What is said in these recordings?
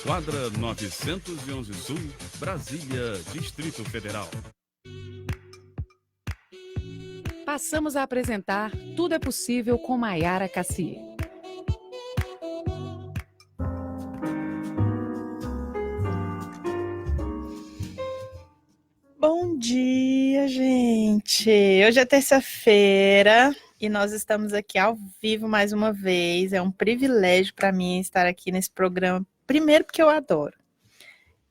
Quadra 911 Sul, Brasília, Distrito Federal. Passamos a apresentar Tudo é Possível com Maiara Cassier. Bom dia, gente! Hoje é terça-feira e nós estamos aqui ao vivo mais uma vez. É um privilégio para mim estar aqui nesse programa. Primeiro, porque eu adoro.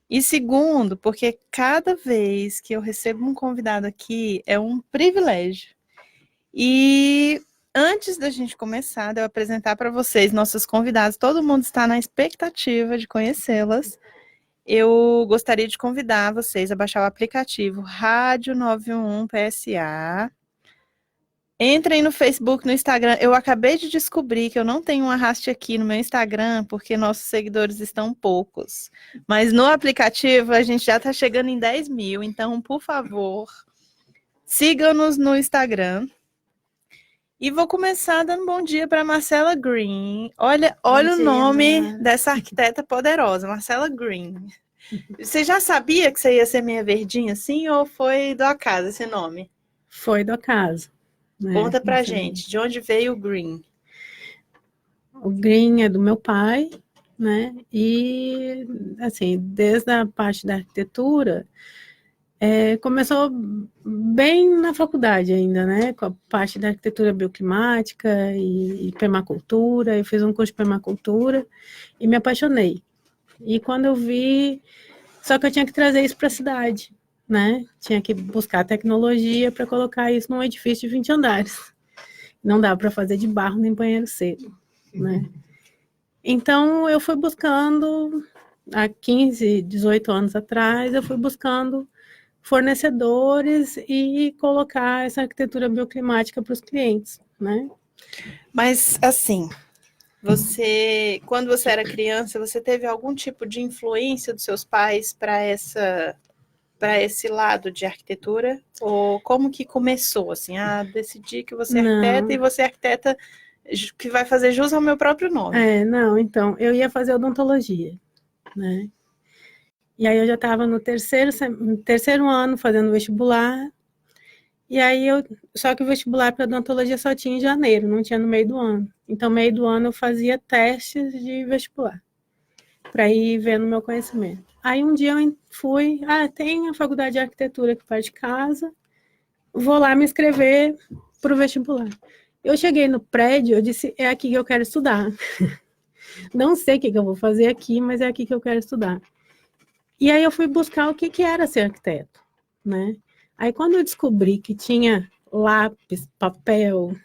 E segundo, porque cada vez que eu recebo um convidado aqui é um privilégio. E antes da gente começar, de eu apresentar para vocês nossos convidados, todo mundo está na expectativa de conhecê-las. Eu gostaria de convidar vocês a baixar o aplicativo Rádio 91 PSA. Entrem no Facebook, no Instagram. Eu acabei de descobrir que eu não tenho um arraste aqui no meu Instagram, porque nossos seguidores estão poucos. Mas no aplicativo a gente já está chegando em 10 mil. Então, por favor, sigam-nos no Instagram. E vou começar dando bom dia para Marcela Green. Olha o nome dessa arquiteta poderosa, Marcela Green. Você já sabia que você ia ser meia verdinha assim, ou foi do acaso esse nome? Foi do acaso. Né? Conta pra gente, de onde veio o Green? O Green é do meu pai, né? E, assim, desde a parte da arquitetura, começou bem na faculdade ainda, né? Com a parte da arquitetura bioclimática e permacultura. Eu fiz um curso de permacultura e me apaixonei. E quando eu vi, só que eu tinha que trazer isso para a cidade, né? Tinha que buscar tecnologia para colocar isso num edifício de 20 andares. Não dava para fazer de barro nem banheiro seco, né? Então, eu fui buscando, há 15, 18 anos atrás, eu fui buscando fornecedores e colocar essa arquitetura bioclimática para os clientes, né? Mas, assim, quando você era criança, você teve algum tipo de influência dos seus pais para esse lado de arquitetura? Ou como que começou, assim, decidi que você é arquiteta e você é arquiteta que vai fazer jus ao meu próprio nome? Não, então, eu ia fazer odontologia, né? E aí eu já estava no terceiro ano fazendo vestibular, e aí só que o vestibular para odontologia só tinha em janeiro, não tinha no meio do ano. Então, no meio do ano eu fazia testes de vestibular, para ir vendo meu conhecimento. Aí um dia eu fui, tem a faculdade de arquitetura aqui perto de casa, vou lá me inscrever para o vestibular. Eu cheguei no prédio, eu disse, é aqui que eu quero estudar. Não sei o que eu vou fazer aqui, mas é aqui que eu quero estudar. E aí eu fui buscar o que era ser arquiteto, né? Aí quando eu descobri que tinha lápis, papel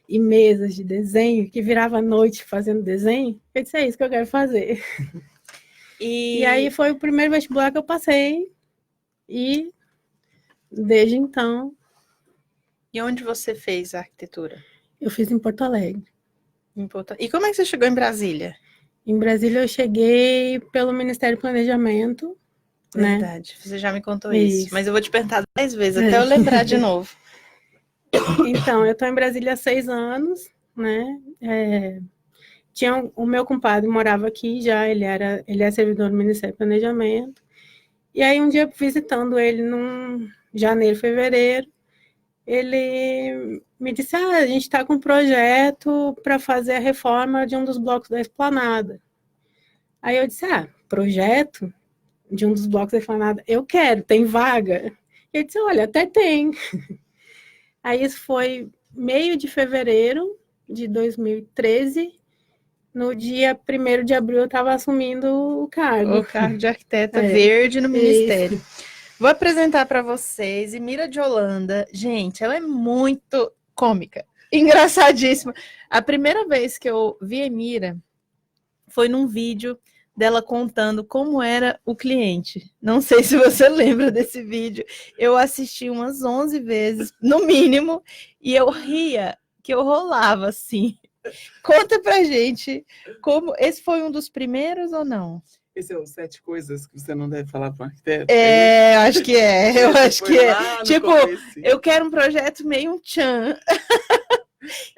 e mesas de desenho, que virava a noite fazendo desenho, eu disse, é isso que eu quero fazer. E aí foi o primeiro vestibular que eu passei, e desde então... E onde você fez a arquitetura? Eu fiz em Porto Alegre. E como é que você chegou em Brasília? Em Brasília eu cheguei pelo Ministério do Planejamento. Verdade, né? Você já me contou isso. Mas eu vou te perguntar 10 vezes, até eu lembrar de novo. Então, eu estou em Brasília há 6 anos, né? O meu compadre morava aqui já, ele é servidor do Ministério do Planejamento. E aí, um dia, visitando ele num janeiro, fevereiro, ele me disse, a gente está com um projeto para fazer a reforma de um dos blocos da Esplanada. Aí eu disse, projeto de um dos blocos da Esplanada, eu quero, tem vaga? E ele disse, olha, até tem. Aí isso foi meio de fevereiro de 2013, no dia 1º de abril eu estava assumindo o cargo. O cargo de arquiteta verde no Ministério. Vou apresentar para vocês Emira de Holanda. Gente, ela é muito cômica, engraçadíssima. A primeira vez que eu vi Emira foi num vídeo dela contando como era o cliente. Não sei se você lembra desse vídeo. Eu assisti umas 11 vezes, no mínimo, e eu ria, que eu rolava assim. Conta pra gente, como esse foi um dos primeiros ou não? Esse é o 7 coisas que você não deve falar para um arquiteto? Eu acho que é. Tipo, eu quero um projeto meio um tchan.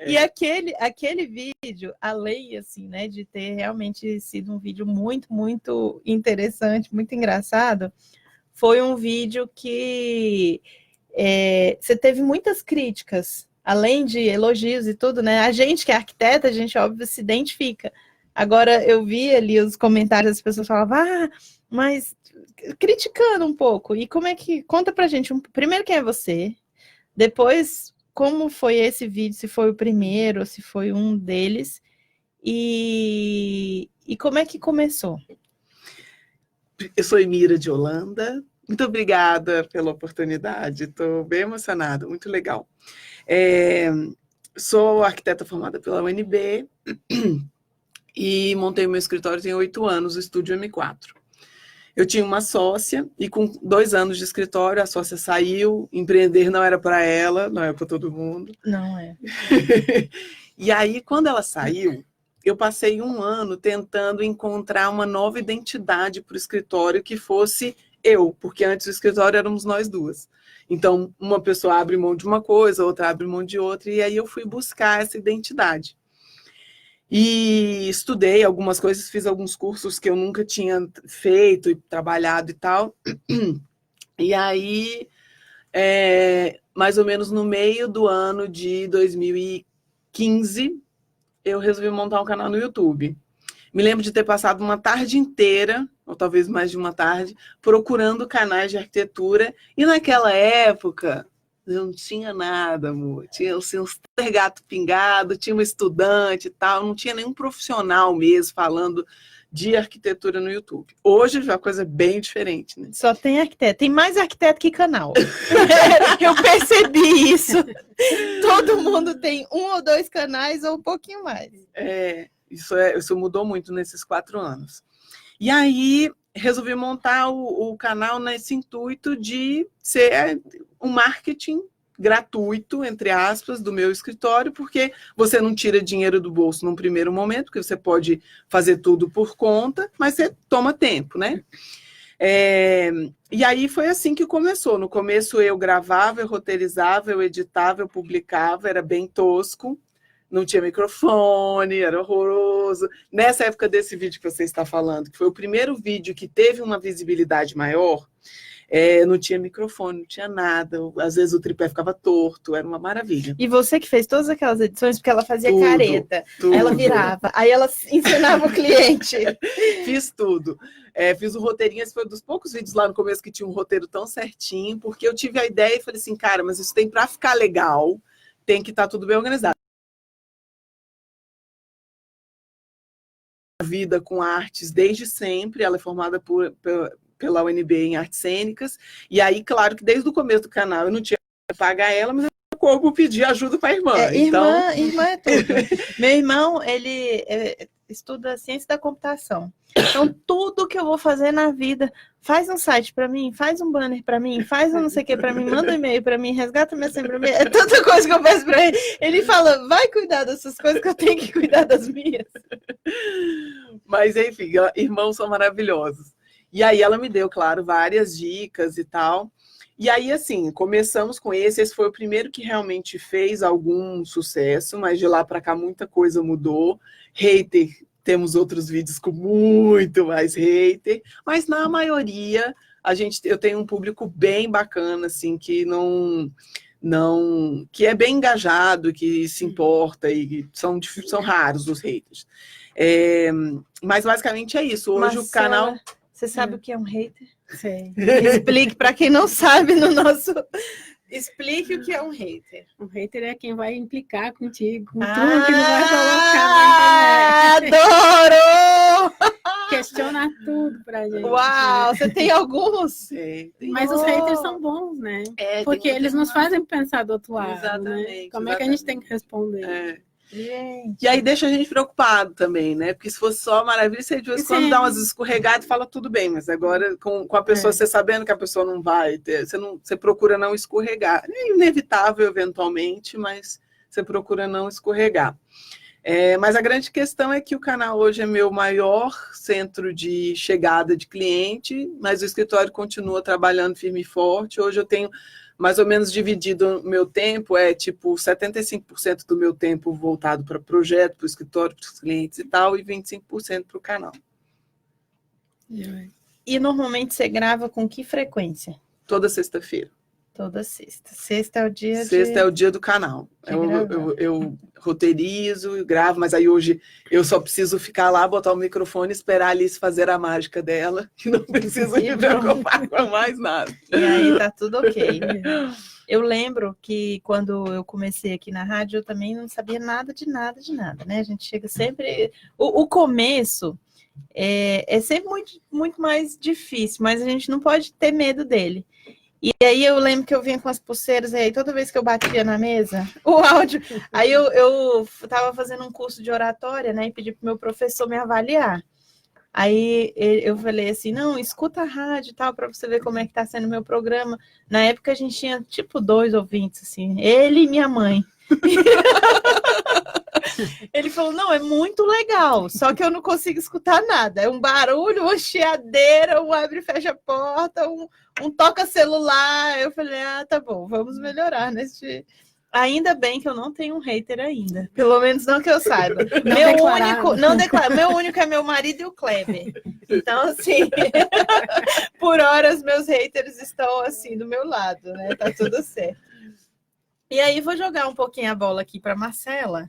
E aquele vídeo, além, assim, né, de ter realmente sido um vídeo muito, muito interessante, muito engraçado, foi um vídeo que você teve muitas críticas, além de elogios e tudo, né? A gente que é arquiteta, a gente, óbvio, se identifica. Agora, eu vi ali os comentários, as pessoas falavam, mas criticando um pouco. E como é que... Conta pra gente, primeiro quem é você, depois como foi esse vídeo, se foi o primeiro, se foi um deles, e como é que começou? Eu sou Emira de Holanda. Muito obrigada pela oportunidade. Estou bem emocionada, muito legal. Sou arquiteta formada pela UNB e montei o meu escritório tem 8 anos, o Estúdio M4. Eu tinha uma sócia e com 2 anos de escritório a sócia saiu, empreender não era para ela, não é para todo mundo. Não é. E aí, quando ela saiu, eu passei 1 ano tentando encontrar uma nova identidade para o escritório que fosse eu, porque antes o escritório éramos nós duas. Então, uma pessoa abre mão de uma coisa, outra abre mão de outra, e aí eu fui buscar essa identidade. E estudei algumas coisas, fiz alguns cursos que eu nunca tinha feito e trabalhado e tal. E aí, mais ou menos no meio do ano de 2015, eu resolvi montar um canal no YouTube. Me lembro de ter passado uma tarde inteira, ou talvez mais de uma tarde, procurando canais de arquitetura. E naquela época, eu não tinha nada, amor. Tinha assim, um super gato pingado, tinha uma estudante e tal. Não tinha nenhum profissional mesmo falando de arquitetura no YouTube. Hoje já é uma coisa bem diferente, né? Só tem arquiteto. Tem mais arquiteto que canal. Eu percebi isso. Todo mundo tem 1 ou 2 canais ou um pouquinho mais. Isso mudou muito nesses 4 anos. E aí, resolvi montar o canal nesse intuito de ser um marketing gratuito, entre aspas, do meu escritório, porque você não tira dinheiro do bolso num primeiro momento, porque você pode fazer tudo por conta, mas você toma tempo, né? E aí foi assim que começou. No começo eu gravava, eu roteirizava, eu editava, eu publicava, era bem tosco. Não tinha microfone, era horroroso. Nessa época desse vídeo que você está falando, que foi o primeiro vídeo que teve uma visibilidade maior, não tinha microfone, não tinha nada. Às vezes o tripé ficava torto, era uma maravilha. E você que fez todas aquelas edições, porque ela fazia careta, tudo. ela virava, aí ela ensinava o cliente. Fiz tudo. Fiz o roteirinho, esse foi um dos poucos vídeos lá no começo que tinha um roteiro tão certinho, porque eu tive a ideia e falei assim, cara, mas isso tem para ficar legal, tem que estar tudo bem organizado. Vida com artes desde sempre, ela é formada pela UNB em artes cênicas, e aí, claro que desde o começo do canal eu não tinha que pagar ela, mas eu como pedir ajuda para a irmã. Irmã é tudo. Meu irmão, ele estuda ciência da computação. Então, tudo que eu vou fazer na vida, faz um site para mim, faz um banner para mim, faz um não sei o que para mim, manda um e-mail para mim, resgata minha senha para mim, é tanta coisa que eu faço para ele. Ele fala, vai cuidar dessas coisas que eu tenho que cuidar das minhas. Mas, enfim, irmãos são maravilhosos. E aí ela me deu, claro, várias dicas e tal. E aí, assim, começamos com esse foi o primeiro que realmente fez algum sucesso, mas de lá para cá muita coisa mudou. Hater, temos outros vídeos com muito mais hater, mas na maioria eu tenho um público bem bacana, assim, que que é bem engajado, que se importa, e são raros os haters. Mas basicamente é isso. Hoje Marcela, o canal... Você sabe o que é um hater? Sei. Explique para quem não sabe no nosso... Explique o que é um hater. Um hater é quem vai implicar contigo, com tudo que não vai colocar na internet. Adoro! Questiona tudo pra gente. Uau, você tem alguns? Mas os haters são bons, né? Porque eles nos fazem pensar do outro lado. Exatamente. Né? Como é que a gente tem que responder? Gente. E aí deixa a gente preocupado também, né? Porque se fosse só maravilha, você de vez em quando dá umas escorregadas e fala tudo bem, mas agora com a pessoa, você sabendo que a pessoa não vai ter, você procura não escorregar. É inevitável eventualmente, mas você procura não escorregar. Mas a grande questão é que o canal hoje é meu maior centro de chegada de cliente, mas o escritório continua trabalhando firme e forte. Hoje eu tenho mais ou menos dividido o meu tempo, tipo 75% do meu tempo voltado para projeto, para o escritório, para os clientes e tal, e 25% para o canal. E normalmente você grava com que frequência? Toda sexta-feira. Toda sexta. Sexta é o dia Sexta é o dia do canal. Eu roteirizo e gravo, mas aí hoje eu só preciso ficar lá, botar o microfone, esperar a Alice fazer a mágica dela, que não preciso me preocupar com mais nada. E aí tá tudo ok. Eu lembro que quando eu comecei aqui na rádio, eu também não sabia nada de nada, né? A gente chega sempre... O começo é sempre muito, muito mais difícil, mas a gente não pode ter medo dele. E aí eu lembro que eu vinha com as pulseiras, e aí toda vez que eu batia na mesa, o áudio... Aí eu tava fazendo um curso de oratória, né? E pedi pro meu professor me avaliar. Aí eu falei assim, não, escuta a rádio e tal, para você ver como é que tá sendo o meu programa. Na época a gente tinha, tipo, 2 ouvintes, assim, ele e minha mãe. Ele falou, não, é muito legal, só que eu não consigo escutar nada. É um barulho, uma chiadeira, um abre e fecha a porta, um toca celular. Eu falei, tá bom, vamos melhorar neste... Ainda bem que eu não tenho um hater ainda. Pelo menos não que eu saiba. Meu único é meu marido e o Kleber. Então, assim, por horas meus haters estão assim do meu lado, né? Tá tudo certo. E aí vou jogar um pouquinho a bola aqui para Marcela,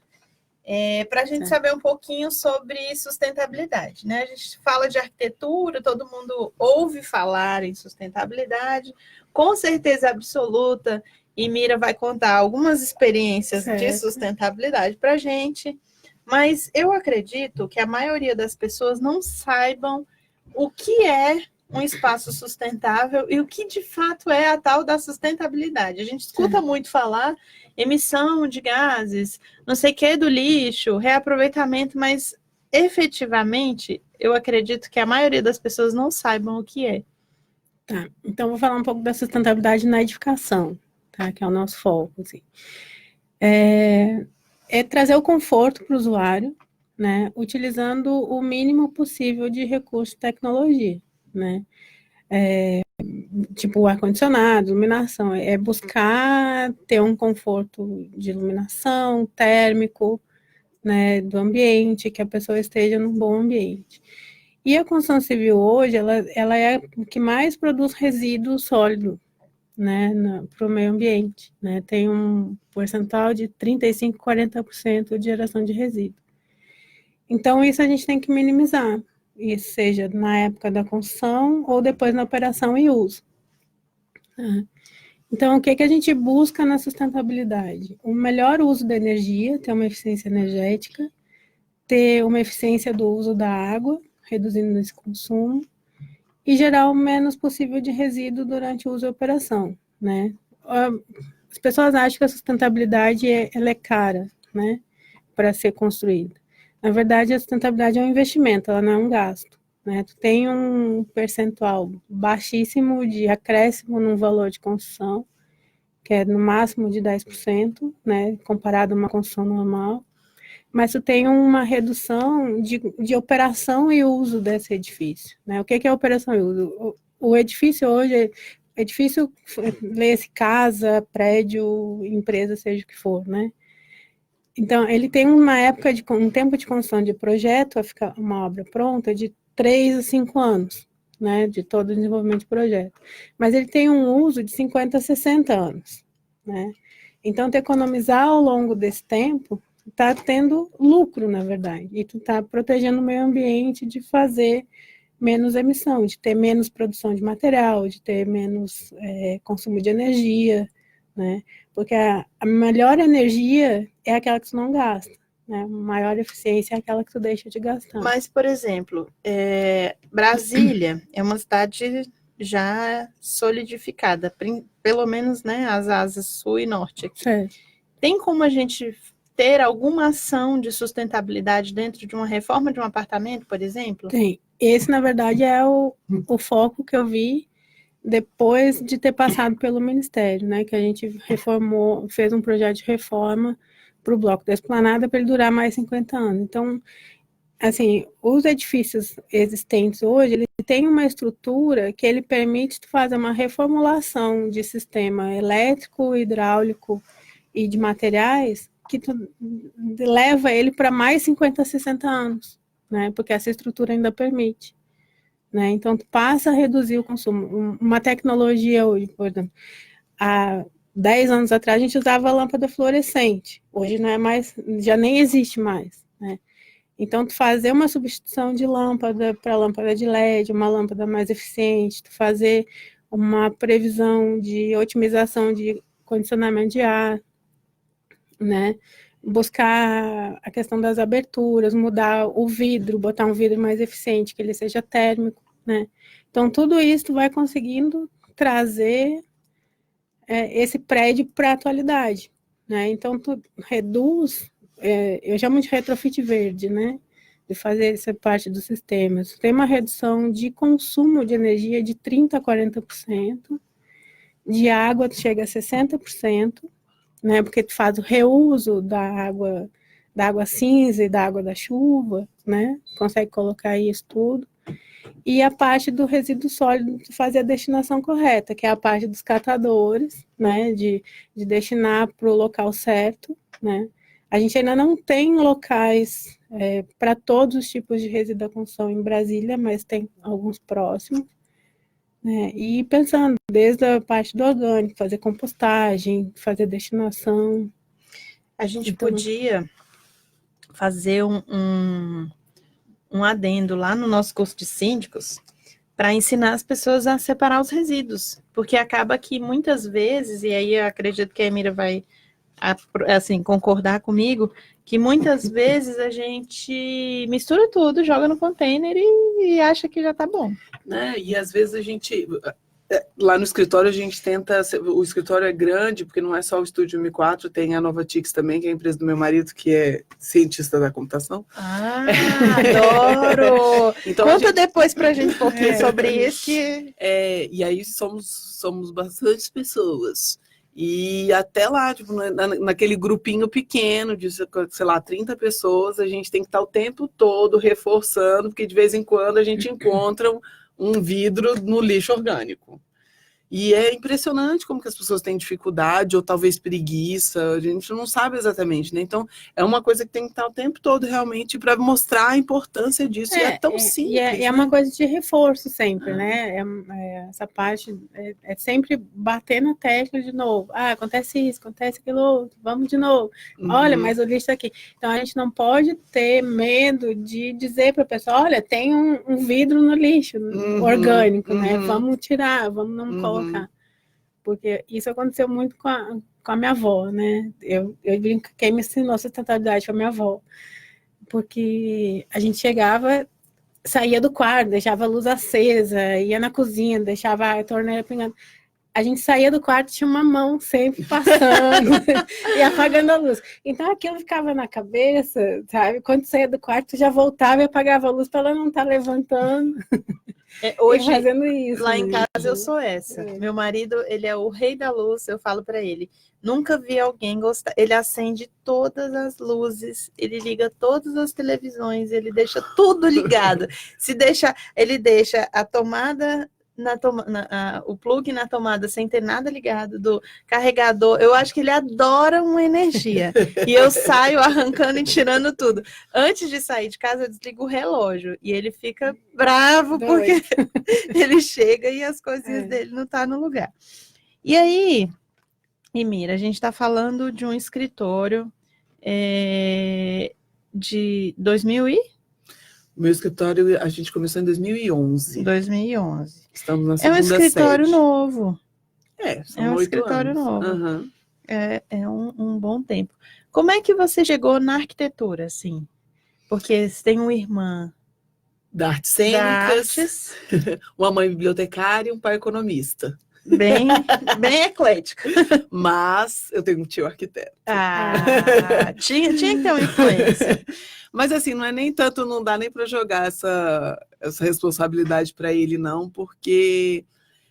para a gente saber um pouquinho sobre sustentabilidade, né? A gente fala de arquitetura, todo mundo ouve falar em sustentabilidade, com certeza absoluta. E Mira vai contar algumas experiências de sustentabilidade para a gente, mas eu acredito que a maioria das pessoas não saibam o que é um espaço sustentável e o que de fato é a tal da sustentabilidade. A gente escuta muito falar emissão de gases, não sei o que do lixo, reaproveitamento, mas efetivamente eu acredito que a maioria das pessoas não saibam o que é. Tá, então vou falar um pouco da sustentabilidade na edificação. Tá, que é o nosso foco, assim. É trazer o conforto para o usuário, né, utilizando o mínimo possível de recurso de tecnologia, né, tipo ar-condicionado, iluminação, buscar ter um conforto de iluminação, térmico, né, do ambiente, que a pessoa esteja num bom ambiente. E a construção civil hoje, ela é o que mais produz resíduo sólido, né, para o meio ambiente, né, tem um percentual de 35%, 40% de geração de resíduo. Então, isso a gente tem que minimizar, isso seja na época da construção ou depois na operação e uso. Então, o que a gente busca na sustentabilidade? O melhor uso da energia, ter uma eficiência energética, ter uma eficiência do uso da água, reduzindo esse consumo, e gerar o menos possível de resíduo durante o uso e operação, né? As pessoas acham que a sustentabilidade ela é cara, né, para ser construída. Na verdade, a sustentabilidade é um investimento, ela não é um gasto, né? Tu tem um percentual baixíssimo de acréscimo no valor de construção, que é no máximo de 10%, né, comparado a uma construção normal, mas tu tem uma redução de operação e uso desse edifício, né? O que é operação e uso? O edifício hoje, edifício, lê-se casa, prédio, empresa, seja o que for, né? Então, ele tem um tempo de construção de projeto, a ficar uma obra pronta, de 3 a 5 anos, né? De todo o desenvolvimento de projeto. Mas ele tem um uso de 50 a 60 anos, né? Então, tu economizar ao longo desse tempo, está tendo lucro, na verdade, e tu está protegendo o meio ambiente de fazer menos emissão, de ter menos produção de material, de ter menos consumo de energia, né? Porque a melhor energia é aquela que tu não gasta, né? A maior eficiência é aquela que tu deixa de gastar. Mas, por exemplo, Brasília é uma cidade já solidificada, pelo menos, né, as asas sul e norte aqui. Certo. Tem como a gente ter alguma ação de sustentabilidade dentro de uma reforma de um apartamento, por exemplo? Tem. Esse, na verdade, é o foco que eu vi depois de ter passado pelo Ministério, né? Que a gente reformou, fez um projeto de reforma para o Bloco da Esplanada para ele durar mais 50 anos. Então, assim, os edifícios existentes hoje, ele tem uma estrutura que ele permite tu fazer uma reformulação de sistema elétrico, hidráulico e de materiais que tu leva ele para mais 50, 60 anos, né? Porque essa estrutura ainda permite, né? Então, tu passa a reduzir o consumo. Uma tecnologia hoje, por exemplo, há 10 anos atrás a gente usava lâmpada fluorescente, hoje não é mais, já nem existe mais, né? Então, tu fazer uma substituição de lâmpada para lâmpada de LED, uma lâmpada mais eficiente, tu fazer uma previsão de otimização de condicionamento de ar, né? Buscar a questão das aberturas, mudar o vidro, botar um vidro mais eficiente, que ele seja térmico, né? Então, tudo isso tu vai conseguindo trazer esse prédio para a atualidade, né? Então, tu reduz, eu chamo de retrofit verde, né? De fazer essa parte do sistema. Tu tem uma redução de consumo de energia de 30% a 40%, de água tu chega a 60%, né? Porque tu faz o reuso da água cinza e da água da chuva, né? Consegue colocar isso tudo. E a parte do resíduo sólido, fazer a destinação correta, que é a parte dos catadores, né? De destinar para o local certo, né? A gente ainda não tem locais para todos os tipos de resíduo da construção em Brasília, mas tem alguns próximos. Né? E pensando desde a parte do orgânico, fazer compostagem, fazer destinação. A gente podia fazer um adendo lá no nosso curso de síndicos para ensinar as pessoas a separar os resíduos, porque acaba que muitas vezes, e aí eu acredito que a Emira vai assim, concordar comigo, que muitas vezes a gente mistura tudo, joga no container e acha que já tá bom. Né? E às vezes a gente, lá no escritório a gente tenta, o escritório é grande, porque não é só o Estúdio M4, tem a Novatix também, que é a empresa do meu marido, que é cientista da computação. Ah, adoro! Então, conta depois pra gente um pouquinho sobre isso. E aí somos bastantes pessoas. E até lá, tipo, naquele grupinho pequeno de, sei lá, 30 pessoas, a gente tem que estar o tempo todo reforçando, porque de vez em quando a gente encontra um vidro no lixo orgânico. E é impressionante como que as pessoas têm dificuldade, ou talvez preguiça, a gente não sabe exatamente, né? Então, é uma coisa que tem que estar o tempo todo realmente para mostrar a importância disso, e é tão simples. E é uma coisa de reforço sempre, né? Essa parte é sempre bater na tecla de novo. Ah, acontece isso, acontece aquilo outro, vamos de novo. Olha, mas o lixo está aqui. Então, a gente não pode ter medo de dizer para a pessoa, olha, tem um vidro no lixo orgânico, né? Vamos tirar, vamos não colocar. Porque isso aconteceu muito com a minha avó, né? Eu brinco, quem me ensinou sustentabilidade foi a minha avó. Porque a gente chegava, saía do quarto, deixava a luz acesa, ia na cozinha, deixava a torneira pingando. A gente saía do quarto, tinha uma mão sempre passando e apagando a luz. Então aquilo ficava na cabeça, sabe? Quando saía do quarto, já voltava e apagava a luz para ela não estar levantando. Hoje, fazendo isso, lá em casa, eu sou essa. Meu marido, ele é o rei da luz, eu falo para ele. Nunca vi alguém gostar. Ele acende todas as luzes, ele liga todas as televisões, ele deixa tudo ligado. Ele deixa a tomada... o plug na tomada sem ter nada ligado, do carregador. Eu acho que ele adora uma energia. E eu saio arrancando e tirando tudo. Antes de sair de casa, eu desligo o relógio. E ele fica bravo porque ele chega e as coisinhas dele não estão no lugar. E aí, Emira, a gente está falando de um escritório de 2000 e... Meu escritório, a gente começou em 2011. 2011. Estamos na segunda sede. É um escritório novo. São um 8 escritório anos. novo. Uhum. É um bom tempo. Como é que você chegou na arquitetura, assim? Porque você tem uma irmã Da artes cênicas, uma mãe bibliotecária e um pai economista. Bem eclética. Mas eu tenho um tio arquiteto. Tinha que ter uma influência. Mas assim, não é nem tanto, não dá nem para jogar essa responsabilidade para ele, não, porque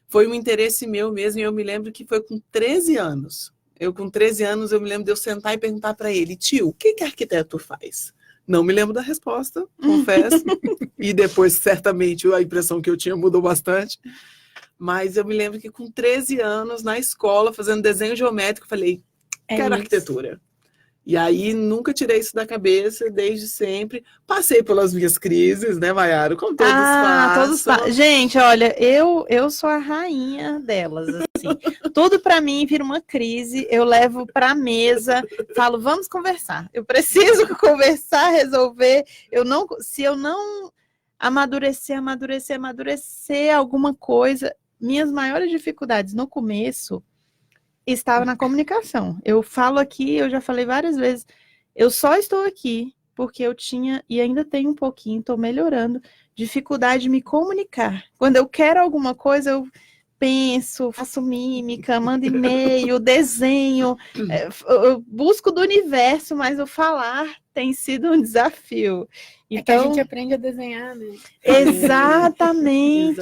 foi um interesse meu mesmo, e eu me lembro que foi com 13 anos. Com 13 anos, eu me lembro de eu sentar e perguntar para ele, tio, o que arquiteto faz? Não me lembro da resposta, confesso. E depois, certamente, a impressão que eu tinha mudou bastante. Mas eu me lembro que com 13 anos, na escola, fazendo desenho geométrico, eu falei, quero arquitetura. E aí, nunca tirei isso da cabeça, desde sempre. Passei pelas minhas crises, né, Maiara? Como todos passam. Gente, olha, eu sou a rainha delas, assim. Tudo para mim vira uma crise, eu levo para a mesa, falo, vamos conversar. Eu preciso conversar, resolver. Se eu não amadurecer alguma coisa, minhas maiores dificuldades no começo estava na comunicação. Eu falo aqui, eu já falei várias vezes, eu só estou aqui porque eu tinha, e ainda tenho um pouquinho, estou melhorando, dificuldade de me comunicar. Quando eu quero alguma coisa, eu penso, faço mímica, mando e-mail, desenho, eu busco do universo, mas o falar tem sido um desafio. Então, que a gente aprende a desenhar, né? Exatamente.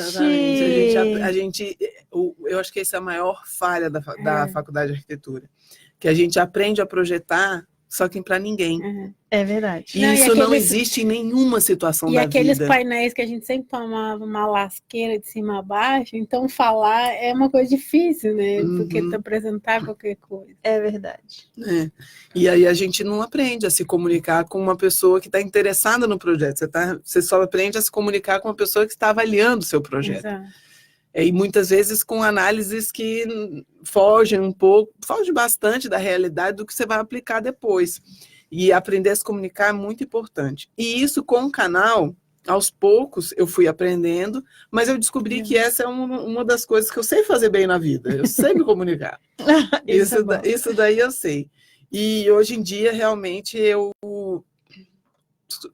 Eu acho que essa é a maior falha da faculdade de arquitetura, que a gente aprende a projetar, só que para ninguém. É verdade. E isso não existe em nenhuma situação da vida. E aqueles painéis que a gente sempre tomava uma lasqueira de cima a baixo, então falar é uma coisa difícil, né? Porque tu apresentar qualquer coisa. É verdade. E aí a gente não aprende a se comunicar com uma pessoa que está interessada no projeto. Você só aprende a se comunicar com uma pessoa que está avaliando o seu projeto. Exato. E muitas vezes com análises que fogem bastante da realidade do que você vai aplicar depois. E aprender a se comunicar é muito importante. E isso com o canal, aos poucos eu fui aprendendo, mas eu descobri que essa é uma das coisas que eu sei fazer bem na vida. Eu sei me comunicar. Isso daí eu sei. E hoje em dia, realmente, eu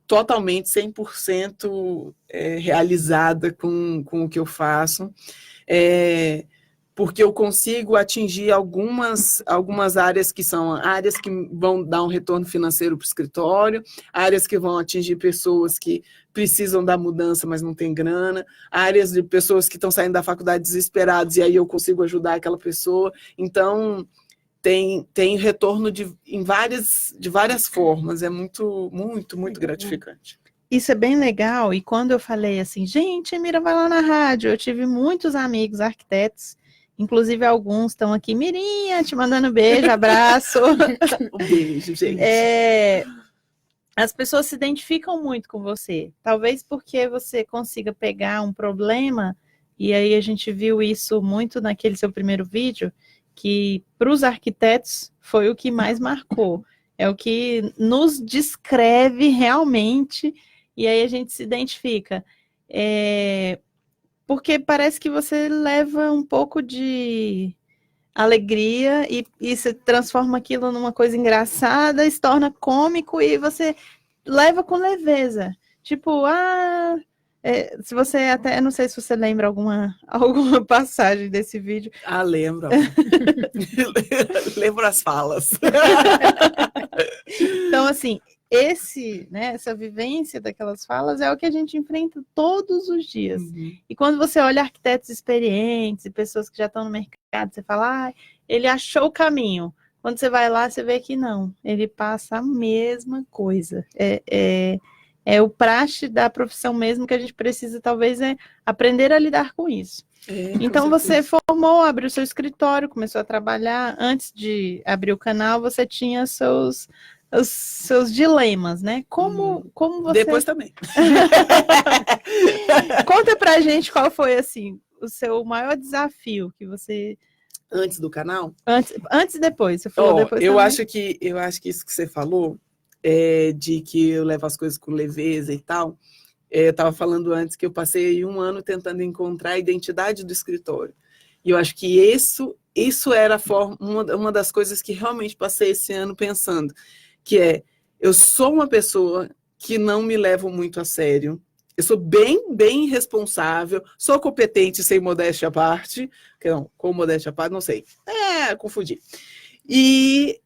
totalmente 100% realizada com o que eu faço, porque eu consigo atingir algumas áreas que são áreas que vão dar um retorno financeiro para o escritório, áreas que vão atingir pessoas que precisam da mudança, mas não tem grana, áreas de pessoas que estão saindo da faculdade desesperadas, e aí eu consigo ajudar aquela pessoa. Então, tem retorno de várias formas, é muito, muito, muito gratificante. Isso é bem legal, e quando eu falei assim, gente, Mira vai lá na rádio, eu tive muitos amigos arquitetos, inclusive alguns estão aqui, Mirinha, te mandando beijo, abraço. Um beijo, gente. As pessoas se identificam muito com você, talvez porque você consiga pegar um problema, e aí a gente viu isso muito naquele seu primeiro vídeo, que para os arquitetos foi o que mais marcou, é o que nos descreve realmente, e aí a gente se identifica. Porque parece que você leva um pouco de alegria e se transforma aquilo numa coisa engraçada, se torna cômico e você leva com leveza. Tipo, se você até, não sei se você lembra alguma passagem desse vídeo. Lembro. Lembro as falas. Então, assim, essa vivência daquelas falas é o que a gente enfrenta todos os dias. E quando você olha arquitetos experientes e pessoas que já estão no mercado, você fala, ele achou o caminho. Quando você vai lá, você vê que não. Ele passa a mesma coisa. É o praxe da profissão mesmo que a gente precisa, talvez, aprender a lidar com isso. Então, você abriu seu escritório, começou a trabalhar. Antes de abrir o canal, você tinha os seus dilemas, né? Como você... Depois também. Conta pra gente qual foi, assim, o seu maior desafio que você... Antes do canal? Antes e depois. Você falou depois eu também. acho que isso que você falou, de que eu levo as coisas com leveza e tal, eu estava falando antes que eu passei 1 ano tentando encontrar a identidade do escritório. E eu acho que isso era uma das coisas que realmente passei esse ano pensando, que eu sou uma pessoa que não me levo muito a sério, eu sou bem, bem responsável, sou competente sem modéstia à parte, não, com modéstia à parte, não sei, confundi. E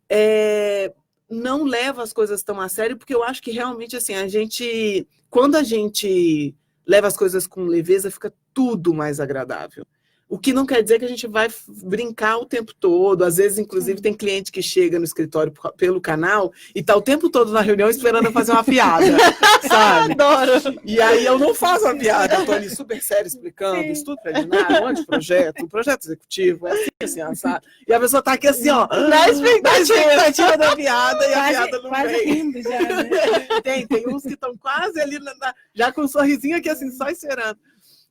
não levo as coisas tão a sério, porque eu acho que realmente, assim, quando a gente leva as coisas com leveza, fica tudo mais agradável. O que não quer dizer que a gente vai brincar o tempo todo. Às vezes, inclusive, tem cliente que chega no escritório pelo canal e tá o tempo todo na reunião esperando eu fazer uma piada, sabe? Adoro. E aí eu não faço a piada, eu tô ali super sério explicando, estudo preliminar, um anteprojeto, um projeto executivo, é assim, assado. E a pessoa tá aqui assim, ó, na expectativa da piada e a piada não quase vem. rindo já, né? Tem uns que estão quase ali, já com um sorrisinho aqui assim, só esperando.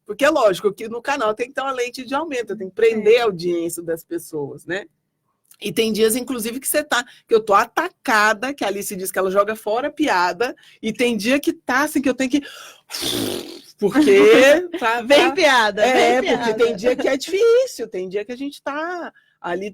Porque é lógico que no canal tem que ter uma lente de aumento, tem que prender a audiência das pessoas, né? E tem dias, inclusive, que que eu tô atacada, que a Alice diz que ela joga fora a piada, e tem dia que tá assim, que eu tenho que... Porque... Vem piada, vem porque piada. tem dia que é difícil, tem dia que a gente tá ali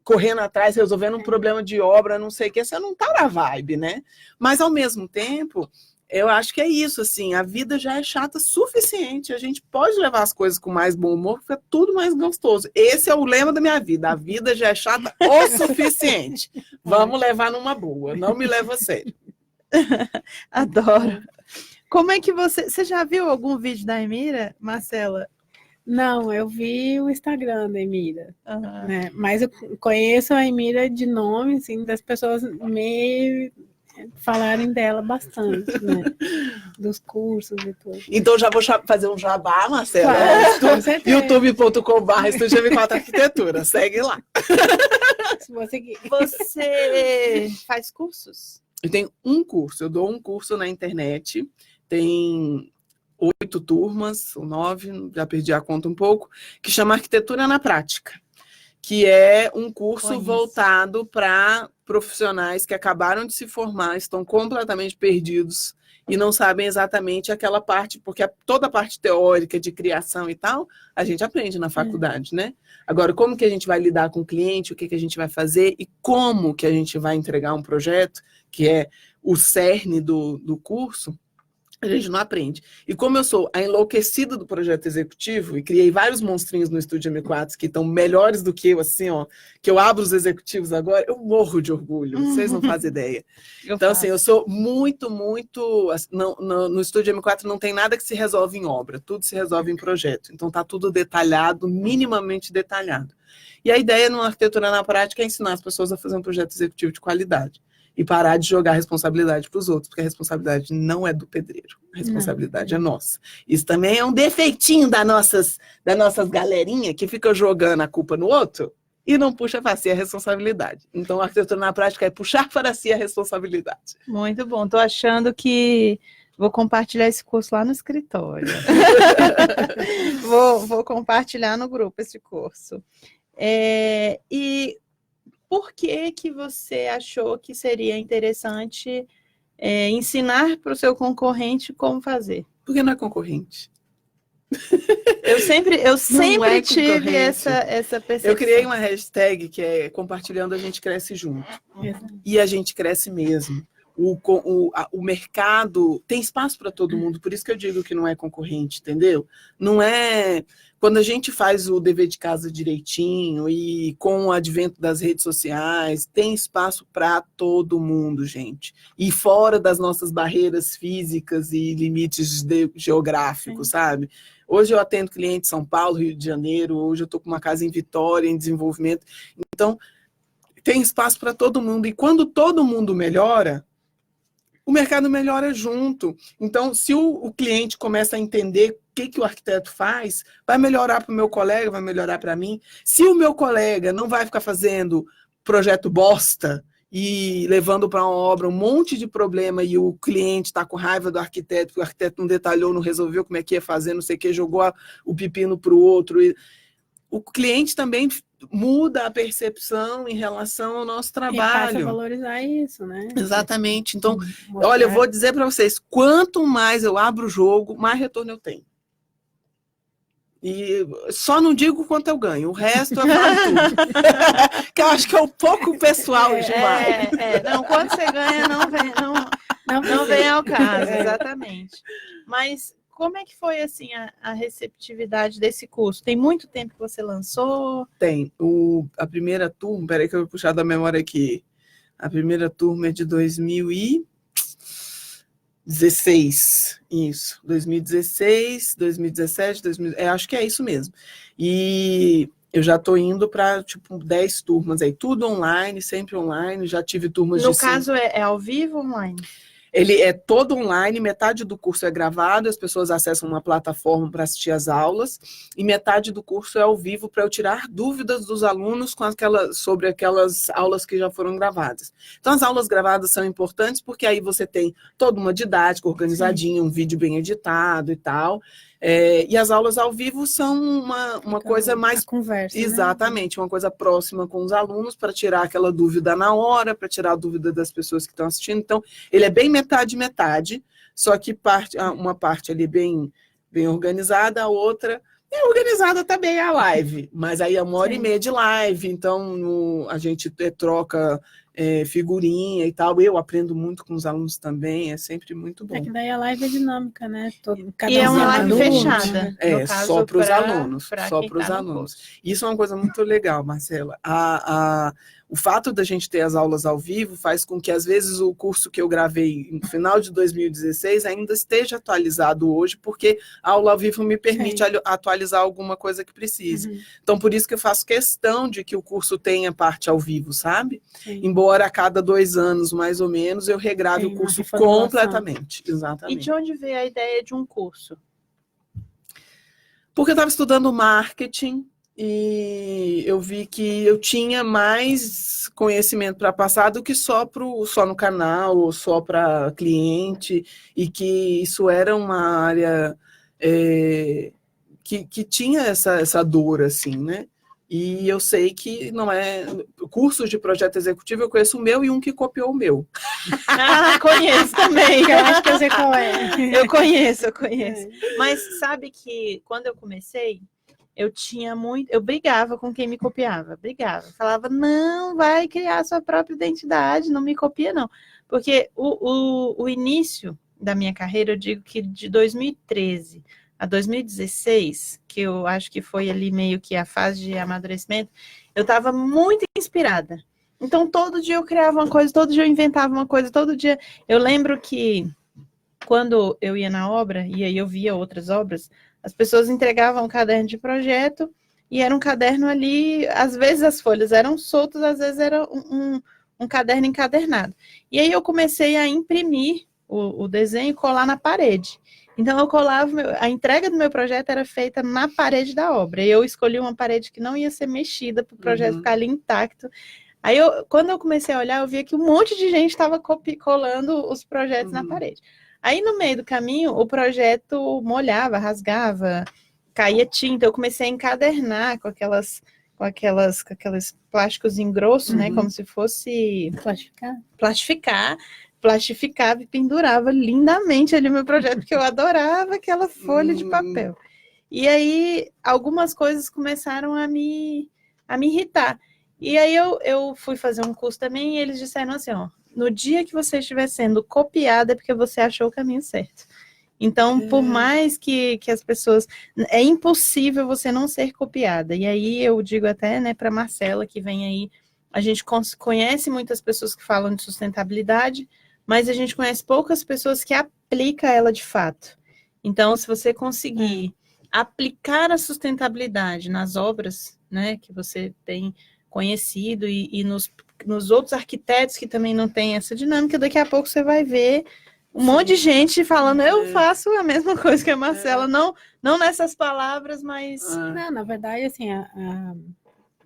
correndo atrás, resolvendo um problema de obra, não sei o que, você não tá na vibe, né? Mas, ao mesmo tempo... Eu acho que é isso, assim, a vida já é chata o suficiente, a gente pode levar as coisas com mais bom humor, fica tudo mais gostoso. Esse é o lema da minha vida, a vida já é chata o suficiente. Vamos levar numa boa, não me leva a sério. Adoro. Como é que você já viu algum vídeo da Emira, Marcela? Não, eu vi o Instagram da Emira, Aham. né? Mas eu conheço a Emira de nome, assim, das pessoas me falarem dela bastante, né? Dos cursos e tudo. Então já vou fazer um jabá, Marcela. Com certeza. youtube.com/Estúdio M4 Arquitetura, segue lá. Se você... Você faz cursos? Eu tenho um curso, eu dou um curso na internet, tem 8 turmas, ou 9, já perdi a conta um pouco, que chama Arquitetura na Prática, que é um curso Conheço. voltado para profissionais que acabaram de se formar, estão completamente perdidos e não sabem exatamente aquela parte, porque toda a parte teórica de criação e tal, a gente aprende na faculdade, né? Agora, como que a gente vai lidar com o cliente, o que a gente vai fazer e como que a gente vai entregar um projeto, que é o cerne do curso, a gente não aprende. E como eu sou a enlouquecida do projeto executivo e criei vários monstrinhos no Estúdio M4 que estão melhores do que eu, assim, ó, que eu abro os executivos agora, eu morro de orgulho, vocês não fazem ideia. Então, assim, eu sou muito... no Estúdio M4 não tem nada que se resolve em obra, tudo se resolve em projeto. Então, tá tudo detalhado, minimamente detalhado. E a ideia numa arquitetura na prática é ensinar as pessoas a fazer um projeto executivo de qualidade. E parar de jogar a responsabilidade para os outros, porque a responsabilidade não é do pedreiro, a responsabilidade é nossa. Isso também é um defeitinho das nossas galerinhas que ficam jogando a culpa no outro e não puxa para si a responsabilidade. Então, a arquitetura na prática é puxar para si a responsabilidade. Muito bom. Estou achando que vou compartilhar esse curso lá no escritório. vou compartilhar no grupo esse curso. E por que você achou que seria interessante ensinar para o seu concorrente como fazer? Porque não é concorrente. Eu sempre tive concorrente. essa percepção. Eu criei uma hashtag que é compartilhando a gente cresce junto. E a gente cresce mesmo. O mercado tem espaço para todo mundo, por isso que eu digo que não é concorrente, entendeu? Não é... Quando a gente faz o dever de casa direitinho e com o advento das redes sociais, tem espaço para todo mundo, gente. E fora das nossas barreiras físicas e limites geográficos, sabe? Hoje eu atendo clientes em São Paulo, Rio de Janeiro, hoje eu estou com uma casa em Vitória, em desenvolvimento. Então, tem espaço para todo mundo. E quando todo mundo melhora, o mercado melhora junto. Então, se o cliente começa a entender o que o arquiteto faz, vai melhorar para o meu colega, vai melhorar para mim. Se o meu colega não vai ficar fazendo projeto bosta e levando para uma obra um monte de problema e o cliente está com raiva do arquiteto, porque o arquiteto não detalhou, não resolveu como é que ia fazer, não sei o que, jogou o pepino para o outro. O cliente também muda a percepção em relação ao nosso trabalho. E passa a valorizar isso, né? Exatamente. Então, olha, eu vou dizer para vocês, quanto mais eu abro o jogo, mais retorno eu tenho. E só não digo quanto eu ganho, o resto eu falo tudo. Que eu acho que é um pouco pessoal demais. Não, quanto você ganha não vem ao caso, exatamente. Mas como é que foi assim a receptividade desse curso? Tem muito tempo que você lançou? Tem. A primeira turma, peraí que eu vou puxar da memória aqui. A primeira turma é de 2000 e... 16, isso. 2016, 2017, acho que é isso mesmo. E eu já estou indo para, tipo, 10 turmas aí, tudo online, sempre online, já tive turmas No de... caso, é ao vivo ou online? Ele é todo online, metade do curso é gravado, as pessoas acessam uma plataforma para assistir as aulas, e metade do curso é ao vivo para eu tirar dúvidas dos alunos sobre aquelas aulas que já foram gravadas. Então, as aulas gravadas são importantes porque aí você tem toda uma didática organizadinha, um vídeo bem editado e tal. E as aulas ao vivo são uma coisa mais... conversa, Exatamente, uma coisa próxima com os alunos, para tirar aquela dúvida na hora, para tirar a dúvida das pessoas que estão assistindo. Então, ele é bem metade, só que uma parte ali bem organizada, a outra é organizada também a live, mas aí é 1h30 de live, então a gente troca figurinha e tal. Eu aprendo muito com os alunos também, é sempre muito bom. É que daí a live é dinâmica, né? E é uma live fechada. É, no caso, só para os alunos. pra Só quem para os tá no alunos. curso. Isso é uma coisa muito legal, Marcela. O fato da gente ter as aulas ao vivo faz com que, às vezes, o curso que eu gravei no final de 2016 ainda esteja atualizado hoje, porque a aula ao vivo me permite atualizar alguma coisa que precise. Uhum. Então, por isso que eu faço questão de que o curso tenha parte ao vivo, sabe? Sim. Embora a cada 2 anos, mais ou menos, eu regrave o curso completamente. Exatamente. E de onde veio a ideia de um curso? Porque eu estava estudando marketing e eu vi que eu tinha mais conhecimento para passar do que só no canal ou só para cliente, e que isso era uma área que tinha essa dor, assim, né? E eu sei que não é... Cursos de projeto executivo, eu conheço o meu e um que copiou o meu. Conheço também. Eu acho que eu sei qual é. Eu conheço. Mas sabe que quando eu comecei, eu brigava com quem me copiava. Falava, não, vai criar sua própria identidade, não me copia, não. Porque o início da minha carreira, eu digo que de 2013 a 2016, que eu acho que foi ali meio que a fase de amadurecimento, eu estava muito inspirada. Então, todo dia eu criava uma coisa, todo dia eu inventava uma coisa, todo dia... Eu lembro que, quando eu ia na obra, e aí eu via outras obras, as pessoas entregavam um caderno de projeto, e era um caderno ali, às vezes as folhas eram soltas, às vezes era um caderno encadernado. E aí eu comecei a imprimir o desenho e colar na parede. Então, eu colava, a entrega do meu projeto era feita na parede da obra. E eu escolhi uma parede que não ia ser mexida para o projeto ficar ali intacto. Aí, quando eu comecei a olhar, eu via que um monte de gente estava colando os projetos na parede. Aí, no meio do caminho, o projeto molhava, rasgava, caía tinta. Eu comecei a encadernar com aqueles plásticos em grosso, né? Como se fosse... Plastificava e pendurava lindamente ali o meu projeto, porque eu adorava aquela folha de papel. E aí, algumas coisas começaram a me irritar. E aí, eu fui fazer um curso também, e eles disseram assim, ó, no dia que você estiver sendo copiada, é porque você achou o caminho certo. Então, por mais que as pessoas... É impossível você não ser copiada. E aí, eu digo até, né, para Marcela, que vem aí, a gente conhece muitas pessoas que falam de sustentabilidade, mas a gente conhece poucas pessoas que aplicam ela de fato. Então, se você conseguir aplicar a sustentabilidade nas obras, né, que você tem conhecido e nos outros arquitetos que também não têm essa dinâmica, daqui a pouco você vai ver um monte de gente falando, eu faço a mesma coisa que a Marcela, não nessas palavras, mas... Não, na verdade, assim,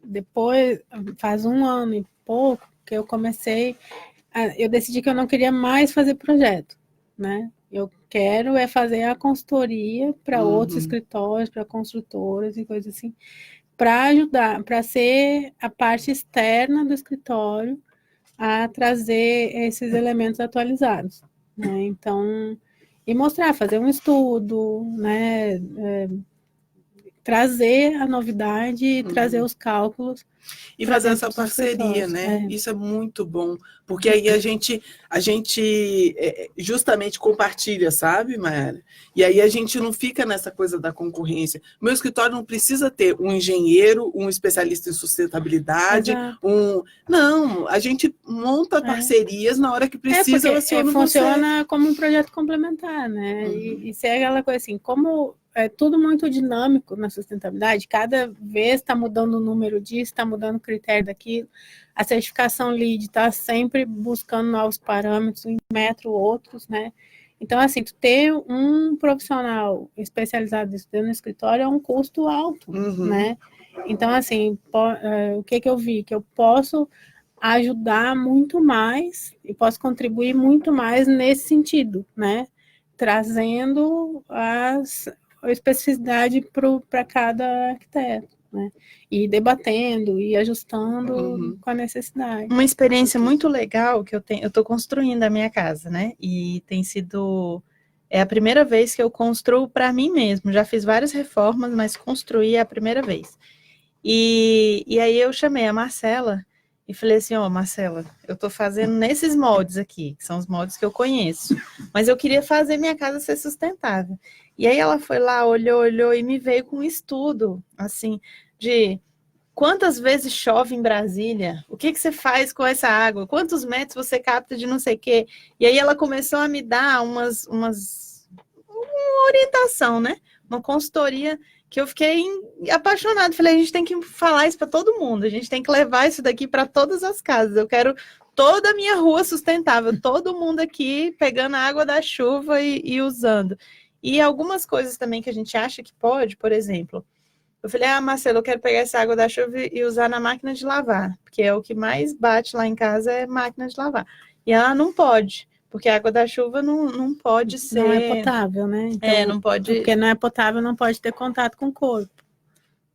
depois, faz 1 ano e pouco que eu comecei... Eu decidi que eu não queria mais fazer projeto, né? Eu quero fazer a consultoria para outros escritórios, para construtoras e coisas assim, para ajudar, para ser a parte externa do escritório a trazer esses elementos atualizados, né? Então, e mostrar, fazer um estudo, né? trazer a novidade e trazer os cálculos. E pra fazer dentro essa dos parceria, escritórios, né? Isso é muito bom, porque aí a gente justamente compartilha, sabe, Mayara? E aí a gente não fica nessa coisa da concorrência. Meu escritório não precisa ter um engenheiro, um especialista em sustentabilidade, Exato. Não, a gente monta parcerias na hora que precisa, eu aciono funciona como um projeto complementar, né? E se é aquela coisa assim, como é tudo muito dinâmico na sustentabilidade, cada vez está mudando o número disso, está mudando o critério daquilo, a certificação LEED está sempre buscando novos parâmetros, um metro outros, né? Então, assim, tu ter um profissional especializado nisso dentro do escritório é um custo alto, né? Então, assim, o que eu vi? Que eu posso ajudar muito mais e posso contribuir muito mais nesse sentido, né? Trazendo a especificidade para cada arquiteto, né? E debatendo e ajustando com a necessidade. Uma experiência muito legal que eu estou construindo a minha casa, né? E tem sido... É a primeira vez que eu construo para mim mesmo. Já fiz várias reformas, mas construir é a primeira vez. E aí eu chamei a Marcela e falei assim, Marcela, eu estou fazendo nesses moldes aqui, que são os moldes que eu conheço, mas eu queria fazer minha casa ser sustentável. E aí ela foi lá, olhou e me veio com um estudo, assim, de quantas vezes chove em Brasília, o que você faz com essa água, quantos metros você capta de não sei o quê. E aí ela começou a me dar uma orientação, né? Uma consultoria que eu fiquei apaixonada. Falei, a gente tem que falar isso para todo mundo, a gente tem que levar isso daqui para todas as casas. Eu quero toda a minha rua sustentável, todo mundo aqui pegando a água da chuva e usando. E algumas coisas também que a gente acha que pode, por exemplo, eu falei, Marcelo, eu quero pegar essa água da chuva e usar na máquina de lavar, porque é o que mais bate lá em casa é máquina de lavar. E ela não pode, porque a água da chuva não pode ser... Não é potável, né? Então, não pode... Porque não é potável, não pode ter contato com o corpo,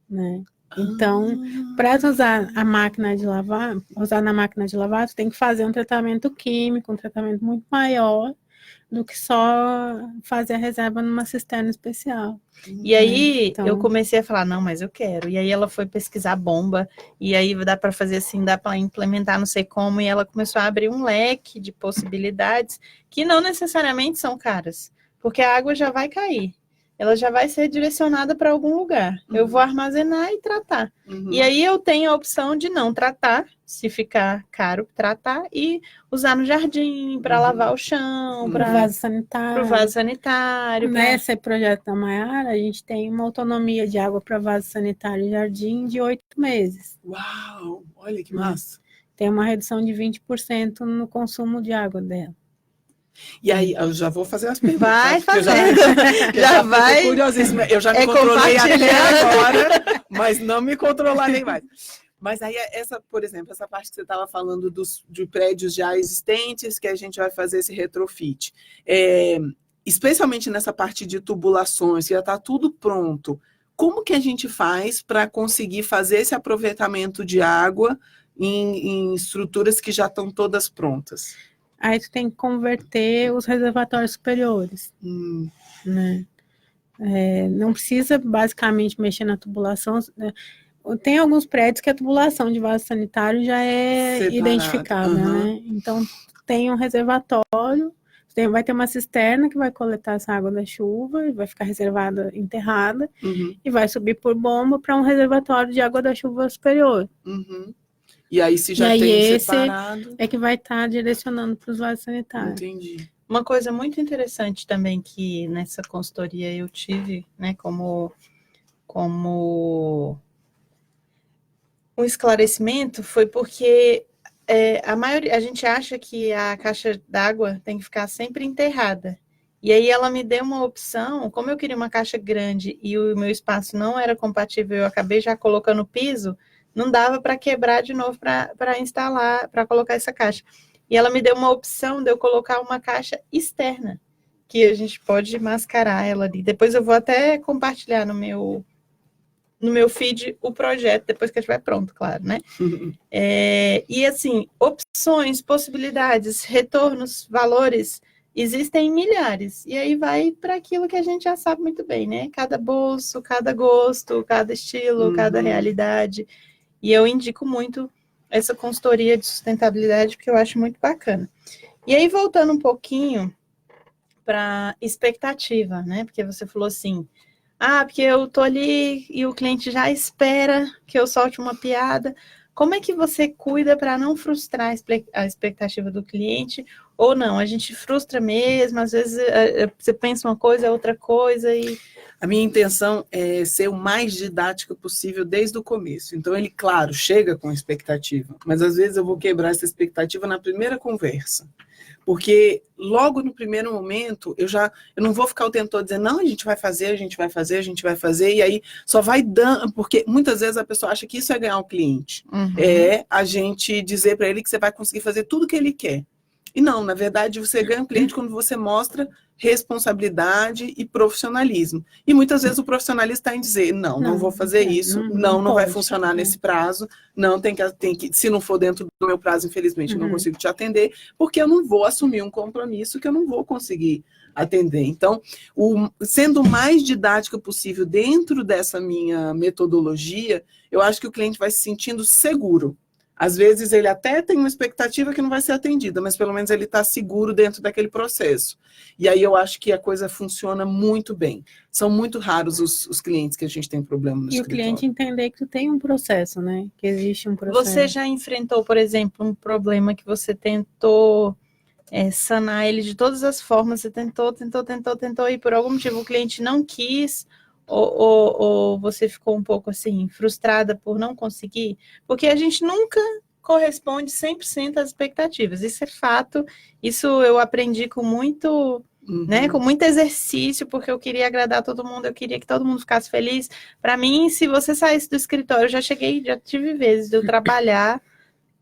né? Então, para usar a máquina de lavar, usar na máquina de lavar, você tem que fazer um tratamento químico, um tratamento muito maior do que só fazer a reserva numa cisterna especial. E aí então... eu comecei a falar, não, mas eu quero. E aí ela foi pesquisar bomba, e aí dá para fazer assim, dá para implementar não sei como, e ela começou a abrir um leque de possibilidades que não necessariamente são caras, porque a água já vai cair. Ela já vai ser direcionada para algum lugar. Eu vou armazenar e tratar. E aí eu tenho a opção de não tratar, se ficar caro, tratar e usar no jardim, para lavar o chão, para o vaso sanitário. Para o vaso sanitário. Nesse projeto da Mayara, a gente tem uma autonomia de água para vaso sanitário e jardim de 8 meses. Uau! Olha que massa! Tem uma redução de 20% no consumo de água dela. E aí, eu já vou fazer as perguntas. Vai fazendo. Já vai. Curiosíssima. Eu já me controlei até agora, mas não me controlarei mais. Mas aí, por exemplo, essa parte que você estava falando de prédios já existentes, que a gente vai fazer esse retrofit. Especialmente nessa parte de tubulações, que já está tudo pronto. Como que a gente faz para conseguir fazer esse aproveitamento de água em estruturas que já estão todas prontas? Aí tu tem que converter os reservatórios superiores, né? Não precisa basicamente mexer na tubulação. Tem alguns prédios que a tubulação de vaso sanitário já é separado, identificada, né? Então tem um reservatório, vai ter uma cisterna que vai coletar essa água da chuva, vai ficar reservada, enterrada, e vai subir por bomba para um reservatório de água da chuva superior. E aí, se já tem separado... é que vai estar direcionando para os vasos sanitários. Entendi. Uma coisa muito interessante também que nessa consultoria eu tive, né, como um esclarecimento, foi porque a gente acha que a caixa d'água tem que ficar sempre enterrada. E aí ela me deu uma opção, como eu queria uma caixa grande e o meu espaço não era compatível, eu acabei já colocando piso, não dava para quebrar de novo para instalar, para colocar essa caixa. E ela me deu uma opção de eu colocar uma caixa externa, que a gente pode mascarar ela ali. Depois eu vou até compartilhar no meu feed o projeto, depois que estiver pronto, claro, né? E assim, opções, possibilidades, retornos, valores, existem milhares. E aí vai para aquilo que a gente já sabe muito bem, né? Cada bolso, cada gosto, cada estilo, cada realidade. E eu indico muito essa consultoria de sustentabilidade, porque eu acho muito bacana. E aí, voltando um pouquinho para expectativa, né? Porque você falou assim, porque eu tô ali e o cliente já espera que eu solte uma piada. Como é que você cuida para não frustrar a expectativa do cliente? Ou não, a gente frustra mesmo, às vezes você pensa uma coisa, é outra coisa e... A minha intenção é ser o mais didática possível desde o começo. Então, ele, claro, chega com expectativa, mas às vezes eu vou quebrar essa expectativa na primeira conversa. Porque logo no primeiro momento, eu não vou ficar o tempo todo dizendo, não, a gente vai fazer, e aí só vai dando, porque muitas vezes a pessoa acha que isso é ganhar um cliente. É a gente dizer para ele que você vai conseguir fazer tudo que ele quer. E não, na verdade, você ganha um cliente quando você mostra responsabilidade e profissionalismo. E muitas vezes o profissionalismo está em dizer, não vou fazer isso, não vai funcionar nesse prazo, não tem que, se não for dentro do meu prazo, infelizmente, eu não consigo te atender, porque eu não vou assumir um compromisso que eu não vou conseguir atender. Então, sendo o mais didática possível dentro dessa minha metodologia, eu acho que o cliente vai se sentindo seguro. Às vezes ele até tem uma expectativa que não vai ser atendida, mas pelo menos ele está seguro dentro daquele processo. E aí eu acho que a coisa funciona muito bem. São muito raros os clientes que a gente tem problema no escritório. E o cliente entender que tem um processo, né? Que existe um processo. Você já enfrentou, por exemplo, um problema que você tentou sanar ele de todas as formas, você tentou, e por algum motivo o cliente não quis... Ou você ficou um pouco assim, frustrada por não conseguir? Porque a gente nunca corresponde 100% às expectativas. Isso é fato, isso eu aprendi com muito, né, com muito exercício, porque eu queria agradar todo mundo, eu queria que todo mundo ficasse feliz. Para mim, se você saísse do escritório, já tive vezes de eu trabalhar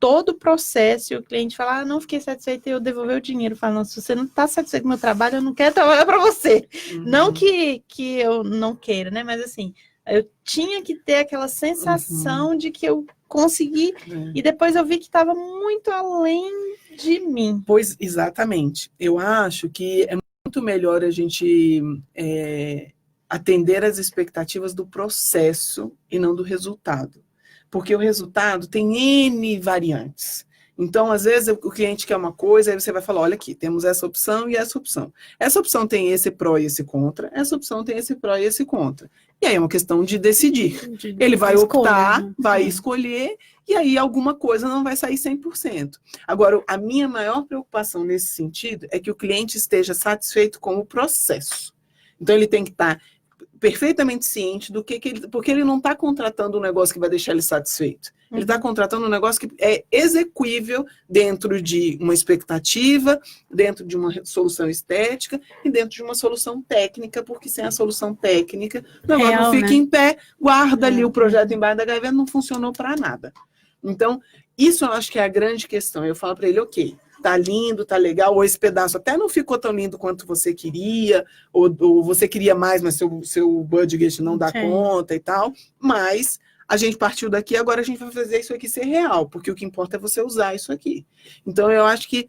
todo o processo e o cliente falar, não fiquei satisfeito e eu devolver o dinheiro. Falando, se você não está satisfeito com o meu trabalho, eu não quero trabalhar para você. Não que eu não queira, né? Mas assim, eu tinha que ter aquela sensação de que eu consegui e depois eu vi que estava muito além de mim. Pois, exatamente. Eu acho que é muito melhor a gente atender às expectativas do processo e não do resultado. Porque o resultado tem N variantes. Então, às vezes, o cliente quer uma coisa, aí você vai falar, olha aqui, temos essa opção e essa opção. Essa opção tem esse pró e esse contra, essa opção tem esse pró e esse contra. E aí é uma questão de decidir. Ele vai optar, vai escolher, e aí alguma coisa não vai sair 100%. Agora, a minha maior preocupação nesse sentido é que o cliente esteja satisfeito com o processo. Então, ele tem que estar perfeitamente ciente do que ele... Porque ele não está contratando um negócio que vai deixar ele satisfeito. Ele está contratando um negócio que é execuível dentro de uma expectativa, dentro de uma solução estética e dentro de uma solução técnica, porque sem a solução técnica, o negócio não fica em pé, guarda ali o projeto embaixo da gaveta, não funcionou para nada. Então, isso eu acho que é a grande questão. Eu falo para ele, ok, tá lindo, tá legal, ou esse pedaço até não ficou tão lindo quanto você queria, ou você queria mais, mas seu budget não dá conta e tal, mas a gente partiu daqui, agora a gente vai fazer isso aqui ser real, porque o que importa é você usar isso aqui. Então, eu acho que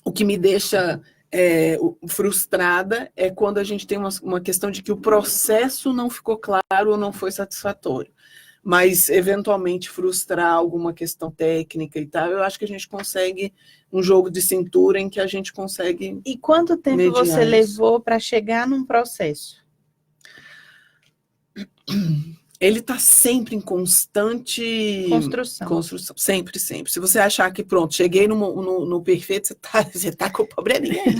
o que me deixa frustrada é quando a gente tem uma questão de que o processo não ficou claro ou não foi satisfatório. Mas, eventualmente, frustrar alguma questão técnica e tal, eu acho que a gente consegue um jogo de cintura em que a gente consegue... E quanto tempo você levou para chegar num processo? Ele está sempre em constante... Construção. Sempre. Se você achar que, pronto, cheguei no perfeito, você tá com o probleminha aí.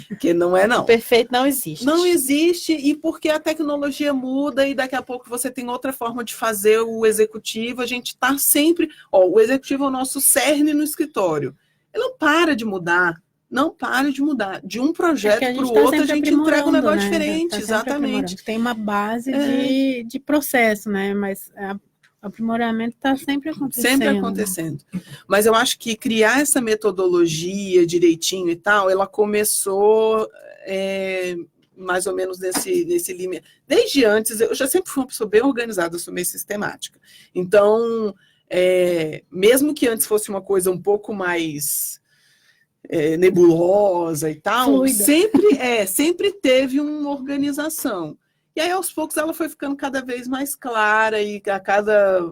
Porque não é, não. O perfeito não existe. Não existe, e porque a tecnologia muda e daqui a pouco você tem outra forma de fazer o executivo. A gente está sempre... o executivo é o nosso cerne no escritório. Ele não para de mudar. Não pare de mudar. De um projeto para o outro, a gente entrega um negócio diferente. Exatamente. Tem uma base de processo, né? Mas o aprimoramento está sempre acontecendo. Sempre acontecendo. Mas eu acho que criar essa metodologia direitinho e tal, ela começou mais ou menos nesse limite. Desde antes, eu já sempre fui uma pessoa bem organizada, eu sou meio sistemática. Então, mesmo que antes fosse uma coisa um pouco mais... nebulosa e tal, Fluida. sempre teve uma organização. E aí, aos poucos, ela foi ficando cada vez mais clara e a cada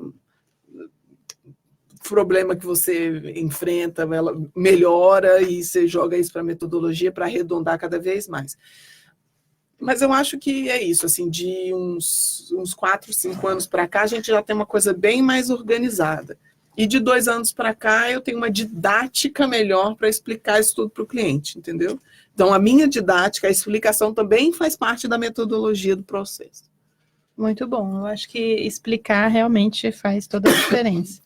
problema que você enfrenta, ela melhora e você joga isso para a metodologia para arredondar cada vez mais. Mas eu acho que é isso, assim, de uns 4, 5 anos para cá, a gente já tem uma coisa bem mais organizada. E de 2 anos para cá, eu tenho uma didática melhor para explicar isso tudo para o cliente, entendeu? Então, a minha didática, a explicação também faz parte da metodologia do processo. Muito bom. Eu acho que explicar realmente faz toda a diferença.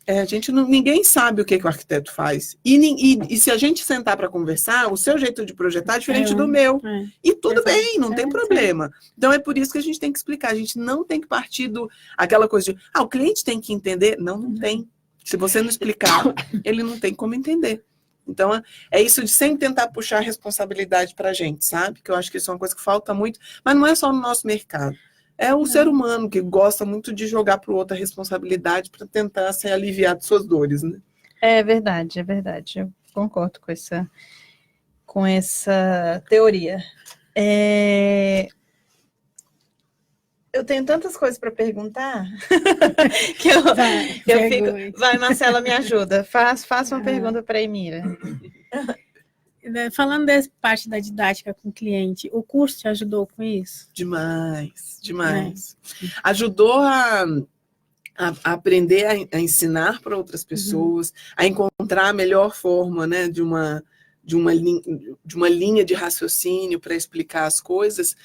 Ninguém sabe o que o arquiteto faz. E se a gente sentar para conversar, o seu jeito de projetar é diferente do meu. E tudo bem, não tem problema. Então é por isso que a gente tem que explicar. A gente não tem que partir aquela coisa de, o cliente tem que entender. Não tem. Se você não explicar, ele não tem como entender. Então, é isso de sempre tentar puxar a responsabilidade para a gente, sabe? Que eu acho que isso é uma coisa que falta muito. Mas não é só no nosso mercado. É o ser humano que gosta muito de jogar para o outro a responsabilidade para tentar se aliviar de suas dores, né? É verdade. Eu concordo com essa teoria. Eu tenho tantas coisas para perguntar que eu fico... Vai, Marcela, me ajuda. Faça uma pergunta para a Emira. Falando dessa parte da didática com o cliente, o curso te ajudou com isso? Demais. Ajudou a aprender a ensinar para outras pessoas, a encontrar a melhor forma, né, de uma linha de raciocínio para explicar as coisas,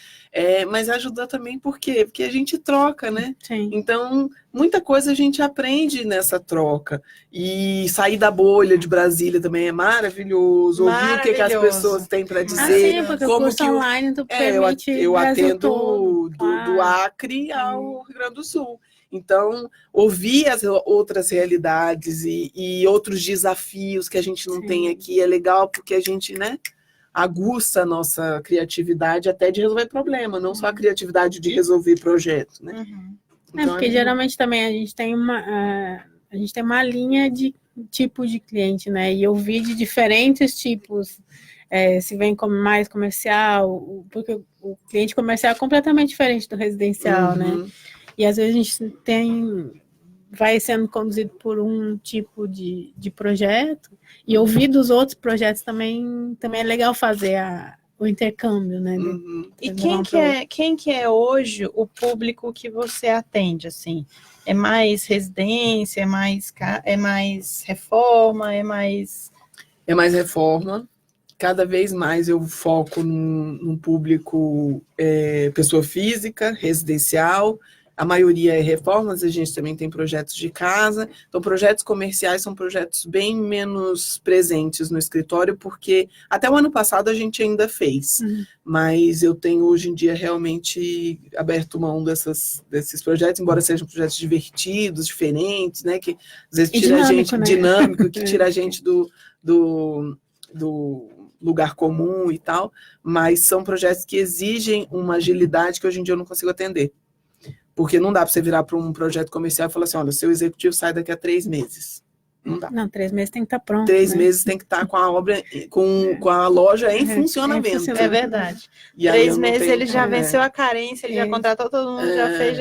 mas ajudou também por quê? Porque a gente troca, né? Sim. Então, muita coisa a gente aprende nessa troca. E sair da bolha de Brasília também é maravilhoso. Ouvir o que as pessoas têm para dizer. Sim, porque o curso online tu permite eu atendo todo. do Acre ao Rio Grande do Sul. Então, ouvir as outras realidades e outros desafios que a gente não tem aqui é legal, porque a gente, né, aguça a nossa criatividade até de resolver problema, não só a criatividade de resolver projeto, né? Então, porque geralmente também a gente tem uma linha de tipo de cliente, né? E ouvir de diferentes tipos, se vem como mais comercial, porque o cliente comercial é completamente diferente do residencial, né? E às vezes a gente vai sendo conduzido por um tipo de projeto, e ouvir dos outros projetos também é legal fazer o intercâmbio, né? E quem que é hoje o público que você atende, assim? É mais residência, é mais reforma, é mais... É mais reforma. Cada vez mais eu foco num público pessoa física, residencial. A maioria é reformas, a gente também tem projetos de casa. Então, projetos comerciais são projetos bem menos presentes no escritório, porque até o ano passado a gente ainda fez. Mas eu tenho hoje em dia realmente aberto mão desses projetos, embora sejam projetos divertidos, diferentes, né? Que às vezes tira a gente dinâmico, que tira a gente do lugar comum e tal, mas são projetos que exigem uma agilidade que hoje em dia eu não consigo atender. Porque não dá para você virar para um projeto comercial e falar assim, olha, o seu executivo sai daqui a 3 meses. Não dá. Não, 3 meses tem que estar pronto. 3 meses tem que estar com a obra, com a loja em funcionamento. É verdade. 3 meses ele já venceu a carência, ele já contratou todo mundo, já fez,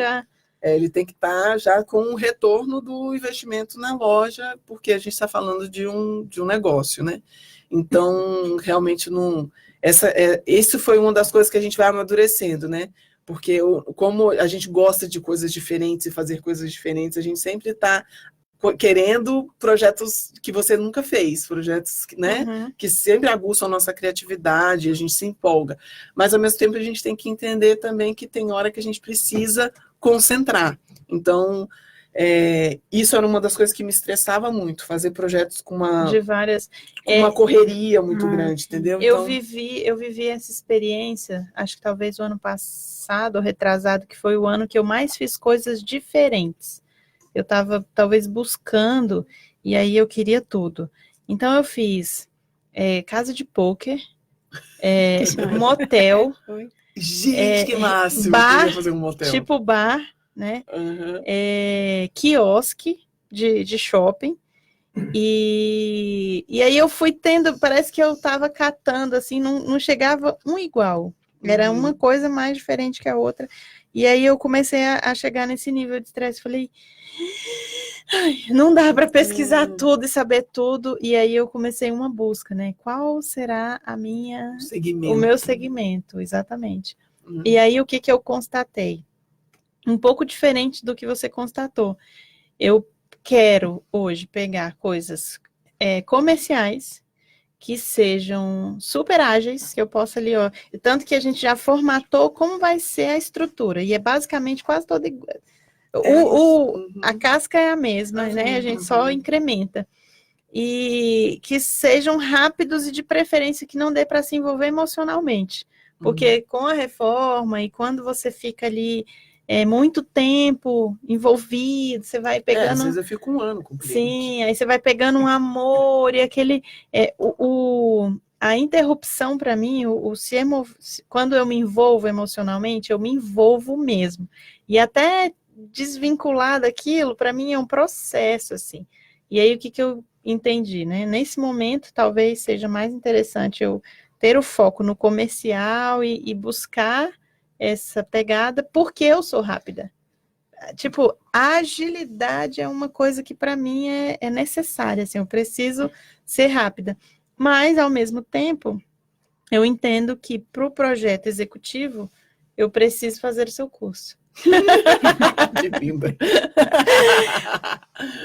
ele tem que estar já com o retorno do investimento na loja, porque a gente está falando de um negócio, né? Então, realmente não... Isso foi uma das coisas que a gente vai amadurecendo, né? Porque como a gente gosta de coisas diferentes e fazer coisas diferentes, a gente sempre está querendo projetos que você nunca fez, projetos, né, que sempre aguçam a nossa criatividade, a gente se empolga. Mas, ao mesmo tempo, a gente tem que entender também que tem hora que a gente precisa concentrar. Então, isso era uma das coisas que me estressava muito, fazer projetos com uma correria muito grande, entendeu? Eu vivi essa experiência, acho que talvez o ano passado, ou retrasado, que foi o ano que eu mais fiz coisas diferentes. Eu estava, talvez, buscando, e aí eu queria tudo. Então, eu fiz casa de pôquer, motel, gente, que máximo, bar, eu queria fazer um motel. Tipo bar, né? Quiosque de shopping E aí eu fui tendo, parece que eu estava catando, assim, não chegava um igual. Era uma coisa mais diferente que a outra. E aí eu comecei a chegar nesse nível de estresse. Falei, ai, não dá para pesquisar tudo e saber tudo. E aí eu comecei uma busca, né? Qual será o meu segmento, exatamente. E aí o que eu constatei? Um pouco diferente do que você constatou. Eu quero hoje pegar coisas comerciais que sejam super ágeis, que eu possa ali, ó, tanto que a gente já formatou como vai ser a estrutura, e é basicamente quase toda igual. A casca é a mesma, né? A gente só incrementa. E que sejam rápidos e de preferência que não dê para se envolver emocionalmente. Porque com a reforma e quando você fica ali muito tempo envolvido, você vai pegando... às vezes eu fico um ano com o cliente. Sim, aí você vai pegando um amor e aquele... a interrupção para mim, quando eu me envolvo emocionalmente, eu me envolvo mesmo. E até desvincular daquilo, para mim é um processo, assim. E aí o que eu entendi, né? Nesse momento, talvez seja mais interessante eu ter o foco no comercial e buscar essa pegada, porque eu sou rápida. Tipo, a agilidade é uma coisa que para mim é necessária, assim, eu preciso ser rápida. Mas, ao mesmo tempo, eu entendo que para o projeto executivo, eu preciso fazer o seu curso. De bimba.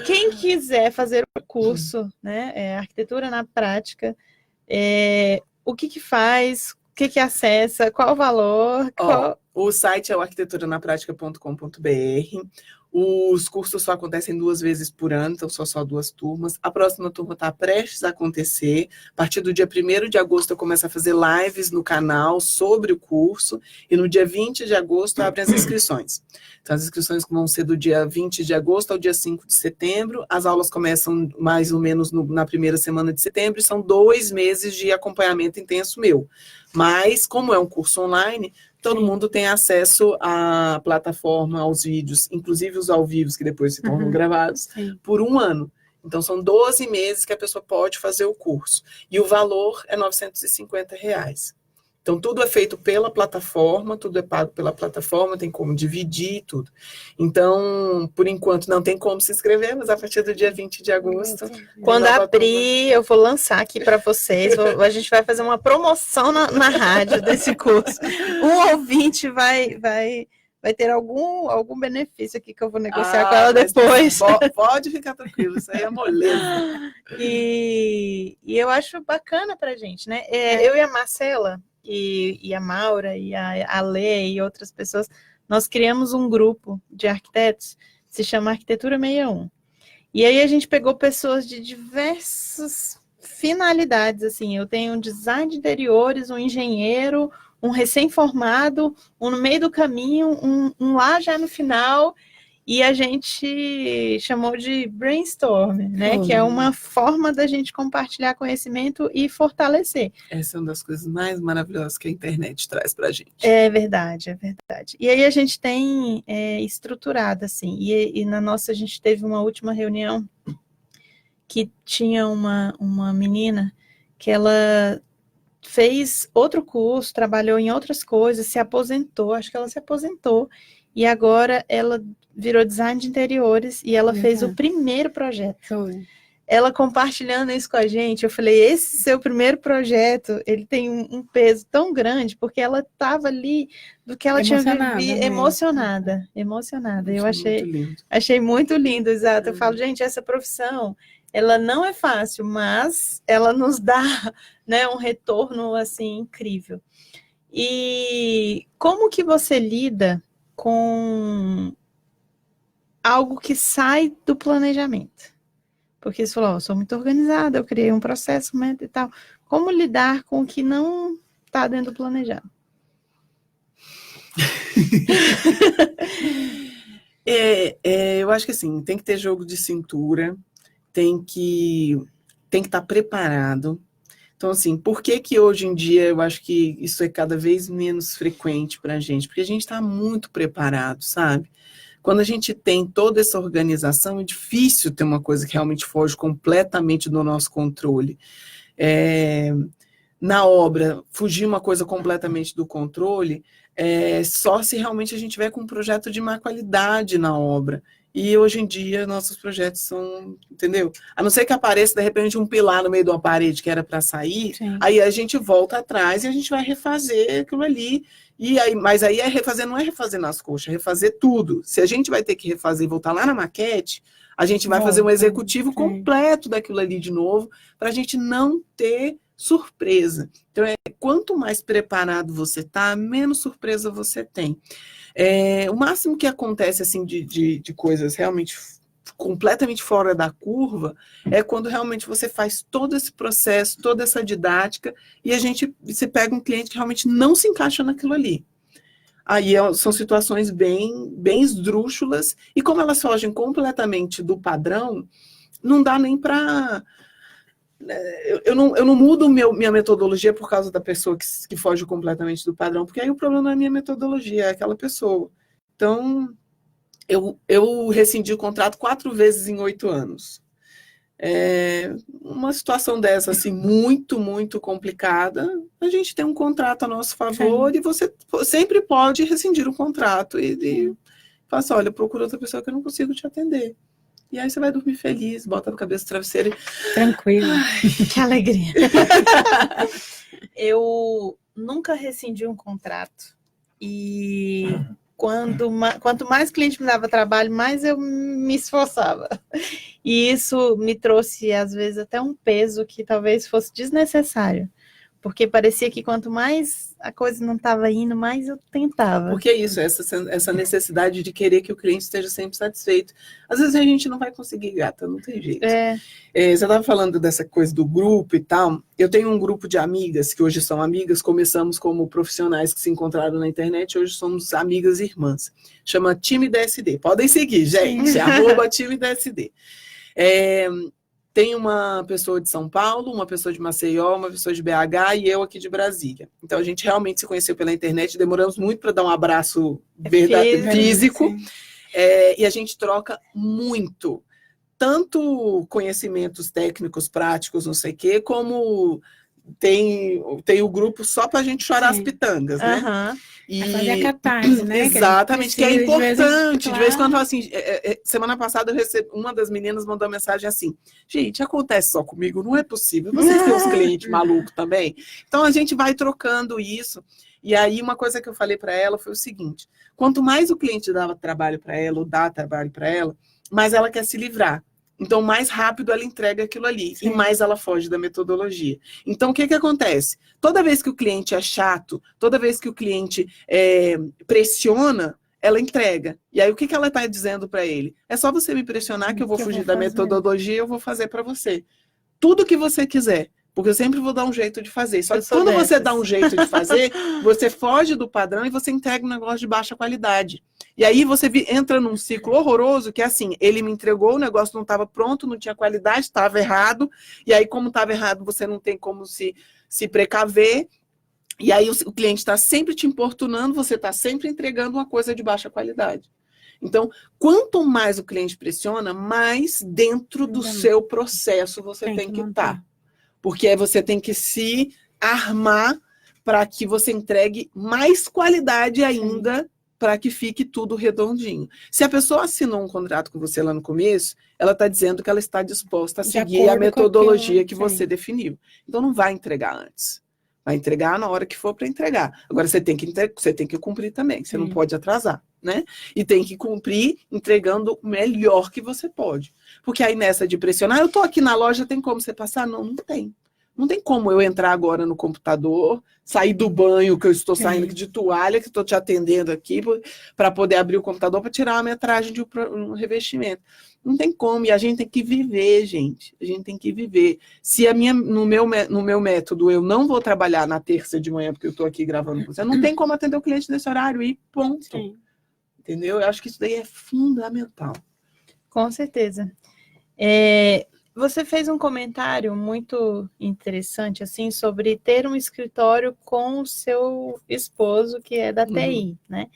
Quem quiser fazer o curso, né, arquitetura na prática, o que faz, o que acessa, qual o valor? O site é o arquiteturaNaPrática.com.br. Os cursos só acontecem 2 vezes por ano, então só 2 turmas. A próxima turma está prestes a acontecer. A partir do dia 1º de agosto eu começo a fazer lives no canal sobre o curso, e no dia 20 de agosto abrem as inscrições. Então as inscrições vão ser do dia 20 de agosto ao dia 5 de setembro. As aulas começam mais ou menos na primeira semana de setembro, e são 2 meses de acompanhamento intenso meu. Mas, como é um curso online, todo mundo tem acesso à plataforma, aos vídeos, inclusive os ao vivo, que depois se tornam gravados, por 1 ano. Então, são 12 meses que a pessoa pode fazer o curso. E o valor é R$ 950. Então, tudo é feito pela plataforma, tudo é pago pela plataforma, tem como dividir e tudo. Então, por enquanto, não tem como se inscrever, mas a partir do dia 20 de agosto... Quando abrir, eu vou lançar aqui para vocês, a gente vai fazer uma promoção na rádio desse curso. Um ouvinte vai ter algum benefício aqui que eu vou negociar com ela depois. Pode ficar tranquilo, isso aí é moleza. E eu acho bacana pra gente, né? Eu e a Marcela... E a Maura, e a Lê, e outras pessoas, nós criamos um grupo de arquitetos, se chama Arquitetura 61. E aí a gente pegou pessoas de diversas finalidades, assim, eu tenho um design de interiores, um engenheiro, um recém-formado, um no meio do caminho, um lá já no final, e a gente chamou de brainstorm, né? Que é uma forma da gente compartilhar conhecimento e fortalecer. Essa é uma das coisas mais maravilhosas que a internet traz pra gente. É verdade, é verdade. E aí a gente tem estruturado, assim, e na nossa, a gente teve uma última reunião que tinha uma menina que ela fez outro curso, trabalhou em outras coisas, se aposentou, acho que ela se aposentou, e agora ela virou design de interiores e ela fez o primeiro projeto. Ela compartilhando isso com a gente, eu falei, esse seu primeiro projeto, ele tem um peso tão grande, porque ela estava ali do que ela tinha vivido, emocionada. Eu achei muito lindo, exato. Eu falo, gente, essa profissão, ela não é fácil, mas ela nos dá, né, um retorno, assim, incrível. E como que você lida com algo que sai do planejamento? Porque você falou, eu sou muito organizada, eu criei um processo, e tal. Como lidar com o que não está dentro do planejado? Eu acho que assim, tem que ter jogo de cintura, tem que estar preparado. Então, assim, por que hoje em dia eu acho que isso é cada vez menos frequente para a gente? Porque a gente está muito preparado, sabe? Quando a gente tem toda essa organização, é difícil ter uma coisa que realmente foge completamente do nosso controle. Na obra, fugir uma coisa completamente do controle, só se realmente a gente tiver com um projeto de má qualidade na obra. E hoje em dia, nossos projetos são, entendeu? A não ser que apareça, de repente, um pilar no meio de uma parede que era para sair, Sim. aí a gente volta atrás e a gente vai refazer aquilo ali. Mas aí refazer, não é refazer nas coxas, é refazer tudo. Se a gente vai ter que refazer e voltar lá na maquete, a gente vai fazer um executivo sim. completo daquilo ali de novo, para a gente não ter surpresa. Então, quanto mais preparado você está, menos surpresa você tem. O máximo que acontece assim, de coisas realmente completamente fora da curva é quando realmente você faz todo esse processo, toda essa didática, e você pega um cliente que realmente não se encaixa naquilo ali. Aí são situações bem esdrúxulas, e como elas fogem completamente do padrão, não dá nem para... Eu não mudo minha metodologia por causa da pessoa que foge completamente do padrão, porque aí o problema não é a minha metodologia, é aquela pessoa. Então, eu rescindi o contrato 4 vezes em 8 anos. Uma situação dessa, assim, muito, muito complicada, a gente tem um contrato a nosso favor. Sim. E você sempre pode rescindir o contrato e falar assim, olha, procura outra pessoa que eu não consigo te atender. E aí você vai dormir feliz, bota a cabeça no travesseiro e... Tranquilo. Ai, que alegria. Eu nunca rescindi um contrato. E quanto mais cliente me dava trabalho, mais eu me esforçava. E isso me trouxe, às vezes, até um peso que talvez fosse desnecessário. Porque parecia que quanto mais a coisa não estava indo, mais eu tentava. Porque é isso, essa necessidade de querer que o cliente esteja sempre satisfeito. Às vezes a gente não vai conseguir, gata, não tem jeito. Você estava falando dessa coisa do grupo e tal. Eu tenho um grupo de amigas, que hoje são amigas, começamos como profissionais que se encontraram na internet, hoje somos amigas e irmãs. Chama Time DSD. Podem seguir, gente, @Time DSD. Tem uma pessoa de São Paulo, uma pessoa de Maceió, uma pessoa de BH e eu aqui de Brasília. Então, a gente realmente se conheceu pela internet, demoramos muito para dar um abraço físico, e a gente troca muito. Tanto conhecimentos técnicos, práticos, não sei o quê, como tem o grupo só para a gente chorar as pitangas, né? E fazer a catarse, né? Exatamente, que é importante. De vez em quando, assim, semana passada eu recebi, uma das meninas mandou uma mensagem assim, gente, acontece só comigo, não é possível, vocês têm uns clientes malucos também? Então a gente vai trocando isso, e aí uma coisa que eu falei para ela foi o seguinte, quanto mais o cliente dava trabalho para ela, ou dá trabalho para ela, mais ela quer se livrar. Então, mais rápido ela entrega aquilo ali. Sim. E mais ela foge da metodologia. Então, o que acontece? Toda vez que o cliente é chato, toda vez que o cliente pressiona, ela entrega. E aí, o que ela está dizendo para ele? É só você me pressionar que eu vou fugir da metodologia e eu vou fazer para você. Tudo que você quiser. Porque eu sempre vou dar um jeito de fazer. Só que quando você dá um jeito de fazer, você foge do padrão e você entrega um negócio de baixa qualidade. E aí você entra num ciclo horroroso, que é assim, ele me entregou, o negócio não estava pronto, não tinha qualidade, estava errado, e aí como estava errado, você não tem como se precaver, e aí o cliente está sempre te importunando, você está sempre entregando uma coisa de baixa qualidade. Então, quanto mais o cliente pressiona, mais dentro do seu processo você tem que estar. Porque aí você tem que se armar para que você entregue mais qualidade ainda, para que fique tudo redondinho. Se a pessoa assinou um contrato com você lá no começo, ela está dizendo que ela está disposta a seguir a metodologia que você definiu. Então, não vai entregar antes. Vai entregar na hora que for para entregar. Agora, você tem que cumprir também. Você não pode atrasar, né? E tem que cumprir entregando o melhor que você pode. Porque aí, nessa de pressionar, eu estou aqui na loja, tem como você passar? Não, não tem. Não tem como eu entrar agora no computador, sair do banho, que eu estou saindo de toalha, que estou te atendendo aqui, para poder abrir o computador para tirar a metragem de um revestimento. Não tem como, e a gente tem que viver, gente. A gente tem que viver. Se no meu método eu não vou trabalhar na terça de manhã, porque eu estou aqui gravando com você, não tem como atender o cliente nesse horário e ponto. Sim. Entendeu? Eu acho que isso daí é fundamental. Com certeza. Você fez um comentário muito interessante, assim, sobre ter um escritório com o seu esposo, que é da TI, né?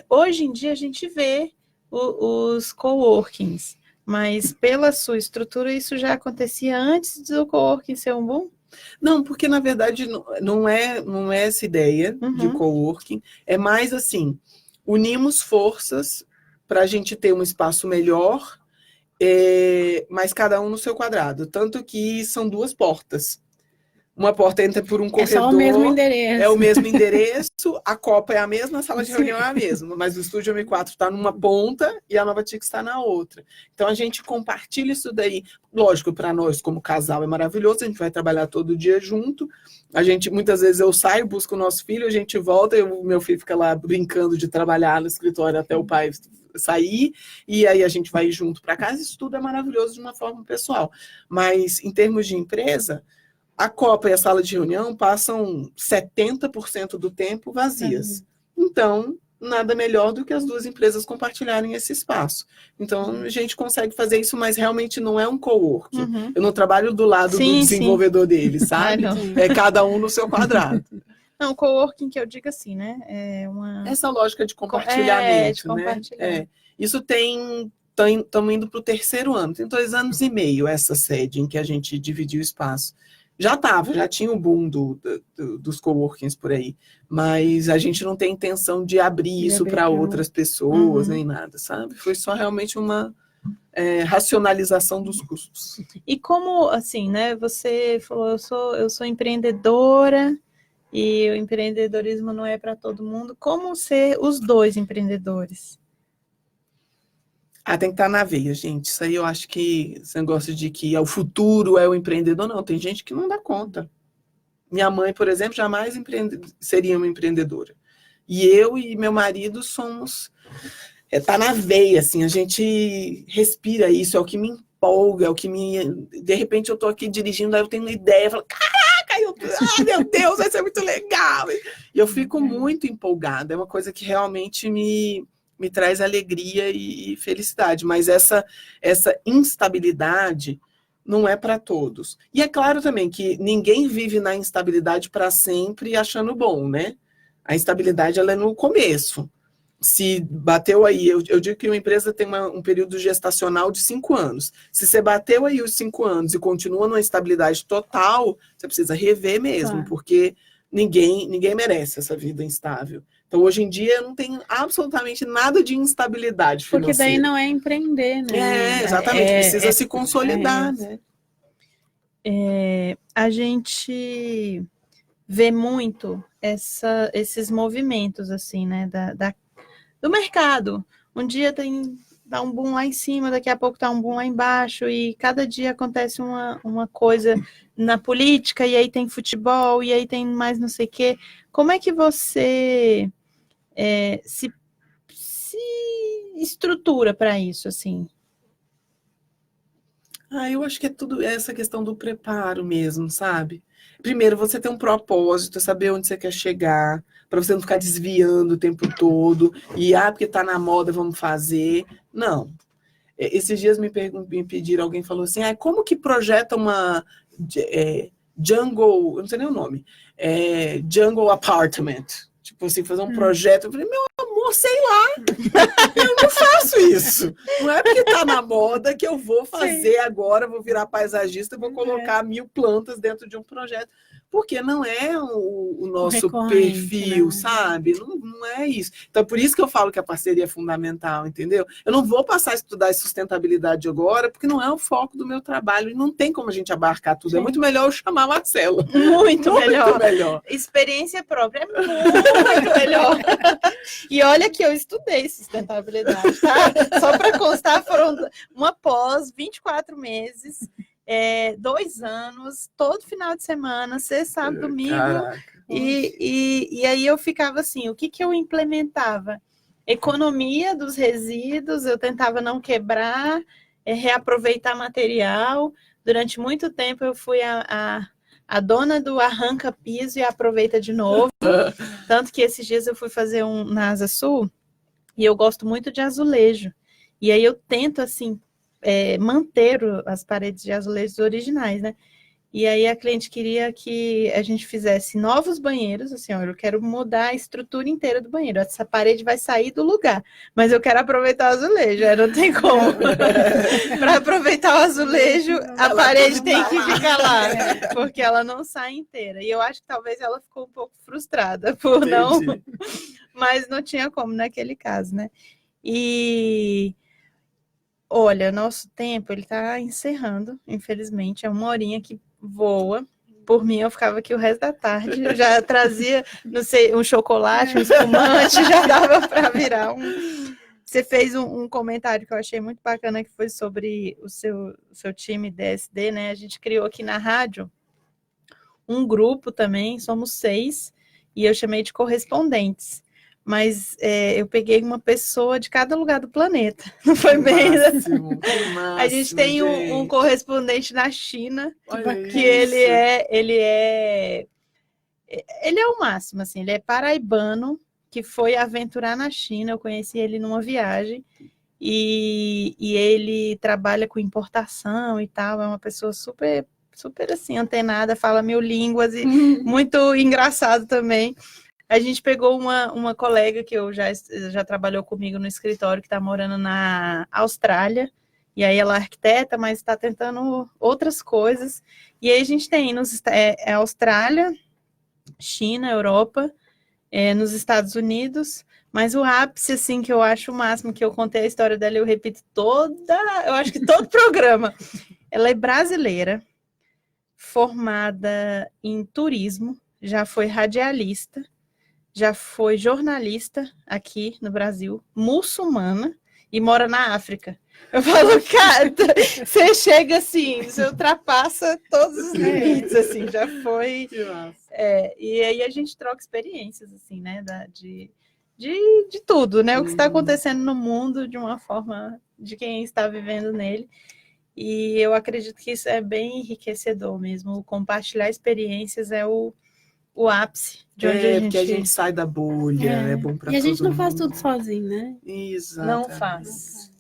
Hoje em dia, a gente vê os coworkings, mas pela sua estrutura isso já acontecia antes do coworking ser um boom? Não, porque na verdade não é essa ideia de coworking, é mais assim, unimos forças para a gente ter um espaço melhor, mas cada um no seu quadrado, tanto que são 2 portas. Uma porta entra por um corredor. É só o mesmo endereço. É o mesmo endereço, a Copa é a mesma, a sala de reunião é a mesma, mas o Estúdio M4 está numa ponta e a Nova Tix está na outra. Então a gente compartilha isso daí. Lógico, para nós, como casal, é maravilhoso, a gente vai trabalhar todo dia junto. A gente, muitas vezes eu saio, busco o nosso filho, a gente volta, o meu filho fica lá brincando de trabalhar no escritório até o pai sair, e aí a gente vai junto para casa. Isso tudo é maravilhoso de uma forma pessoal. Mas em termos de empresa, a Copa e a sala de reunião passam 70% do tempo vazias. Então, nada melhor do que as 2 empresas compartilharem esse espaço. Então, a gente consegue fazer isso, mas realmente não é um coworking. Eu não trabalho do lado do desenvolvedor dele, sabe? É cada um no seu quadrado. Não, coworking que eu digo assim, né? Essa lógica de compartilhamento, né? Isso estamos indo para o 3º ano. Tem 2 anos e meio essa sede em que a gente dividiu o espaço. Já tinha o boom dos coworkings por aí, mas a gente não tem intenção de abrir isso para outras pessoas, nem nada, sabe? Foi só realmente uma racionalização dos custos. E como, assim, né, você falou, eu sou empreendedora e o empreendedorismo não é para todo mundo. Como ser os 2 empreendedores? Tem que estar na veia, gente. Isso aí eu acho que esse negócio de que o futuro é o empreendedor, não. Tem gente que não dá conta. Minha mãe, por exemplo, jamais seria uma empreendedora. E eu e meu marido somos... Tá na veia, assim. A gente respira isso, é o que me empolga, é o que me... De repente eu tô aqui dirigindo, aí eu tenho uma ideia, eu falo, caraca, meu Deus, vai ser muito legal. E eu fico muito empolgada. É uma coisa que realmente me traz alegria e felicidade, mas essa instabilidade não é para todos. E é claro também que ninguém vive na instabilidade para sempre achando bom, né? A instabilidade ela é no começo. Se bateu aí, eu digo que uma empresa tem um período gestacional de 5 anos. Se você bateu aí os 5 anos e continua numa instabilidade total, você precisa rever mesmo, porque ninguém merece essa vida instável. Então, hoje em dia, não tem absolutamente nada de instabilidade financeira. Porque daí não é empreender, né? Exatamente. Precisa se consolidar, né? A gente vê muito esses movimentos, assim, né? Do mercado. Um dia dá um boom lá em cima, daqui a pouco tá um boom lá embaixo, e cada dia acontece uma coisa na política, e aí tem futebol, e aí tem mais não sei o quê. Como é que você... se estrutura para isso, assim? Eu acho que é tudo essa questão do preparo mesmo, sabe? Primeiro, você ter um propósito, saber onde você quer chegar, para você não ficar desviando o tempo todo, e porque tá na moda, vamos fazer. Não. Esses dias me pediram, alguém falou assim, como que projeta uma jungle, eu não sei nem o nome, jungle apartment. Tipo assim, fazer um projeto. Eu falei, meu amor, sei lá. Eu não faço isso. Não é porque tá na moda que eu vou fazer agora, vou virar paisagista e vou colocar 1000 plantas dentro de um projeto. Porque não é o nosso perfil, né? Sabe? Não é isso. Então, por isso que eu falo que a parceria é fundamental, entendeu? Eu não vou passar a estudar sustentabilidade agora, porque não é o foco do meu trabalho. E não tem como a gente abarcar tudo. Sim. É muito melhor eu chamar a Marcela. Muito melhor. Experiência própria é muito melhor. E olha que eu estudei sustentabilidade, tá? Só para constar, foram uma pós, 24 meses... 2 anos, todo final de semana, sexta, sábado, domingo. E aí eu ficava assim, o que eu implementava? Economia dos resíduos, eu tentava não quebrar, reaproveitar material. Durante muito tempo eu fui a dona do arranca piso e aproveita de novo. Tanto que esses dias eu fui fazer na Asa Sul, e eu gosto muito de azulejo. E aí eu tento, assim, manter as paredes de azulejos originais, né? E aí a cliente queria que a gente fizesse novos banheiros, assim, ó, eu quero mudar a estrutura inteira do banheiro. Essa parede vai sair do lugar, mas eu quero aproveitar o azulejo, aí não tem como. Para aproveitar o azulejo, a parede tem que ficar lá, porque ela não sai inteira. E eu acho que talvez ela ficou um pouco frustrada por não, mas não tinha como naquele caso, né? E olha, nosso tempo, ele está encerrando, infelizmente, é 1 horinha que voa. Por mim, eu ficava aqui o resto da tarde, eu já trazia, não sei, um chocolate, um espumante, já dava para virar um... Você fez um comentário que eu achei muito bacana, que foi sobre o seu time DSD, né? A gente criou aqui na rádio um grupo também, somos 6, e eu chamei de correspondentes. Mas eu peguei uma pessoa de cada lugar do planeta. Não foi bem? Máximo, a gente tem um correspondente na China, Olha que isso. ele é o máximo, assim, ele é paraibano, que foi aventurar na China. Eu conheci ele numa viagem, e ele trabalha com importação e tal, é uma pessoa super, super assim, antenada, fala 1000 línguas, e muito engraçado também. A gente pegou uma colega que já trabalhou comigo no escritório, que está morando na Austrália, e aí ela é arquiteta, mas está tentando outras coisas. E aí a gente tem Austrália, China, Europa, nos Estados Unidos, mas o ápice, assim, que eu acho o máximo, que eu contei a história dela, eu repito eu acho que todo programa. Ela é brasileira, formada em turismo, já foi radialista, já foi jornalista aqui no Brasil, muçulmana, e mora na África. Eu falo, cara, você chega assim, você ultrapassa todos os limites, assim, já foi... e aí a gente troca experiências, assim, né, de tudo, né, o que está acontecendo no mundo, de uma forma de quem está vivendo nele. E eu acredito que isso é bem enriquecedor mesmo. Compartilhar experiências é o ápice de onde porque a gente sai da bolha, é bom para todo mundo. E a gente não faz tudo sozinho, né? Exato. Não faz.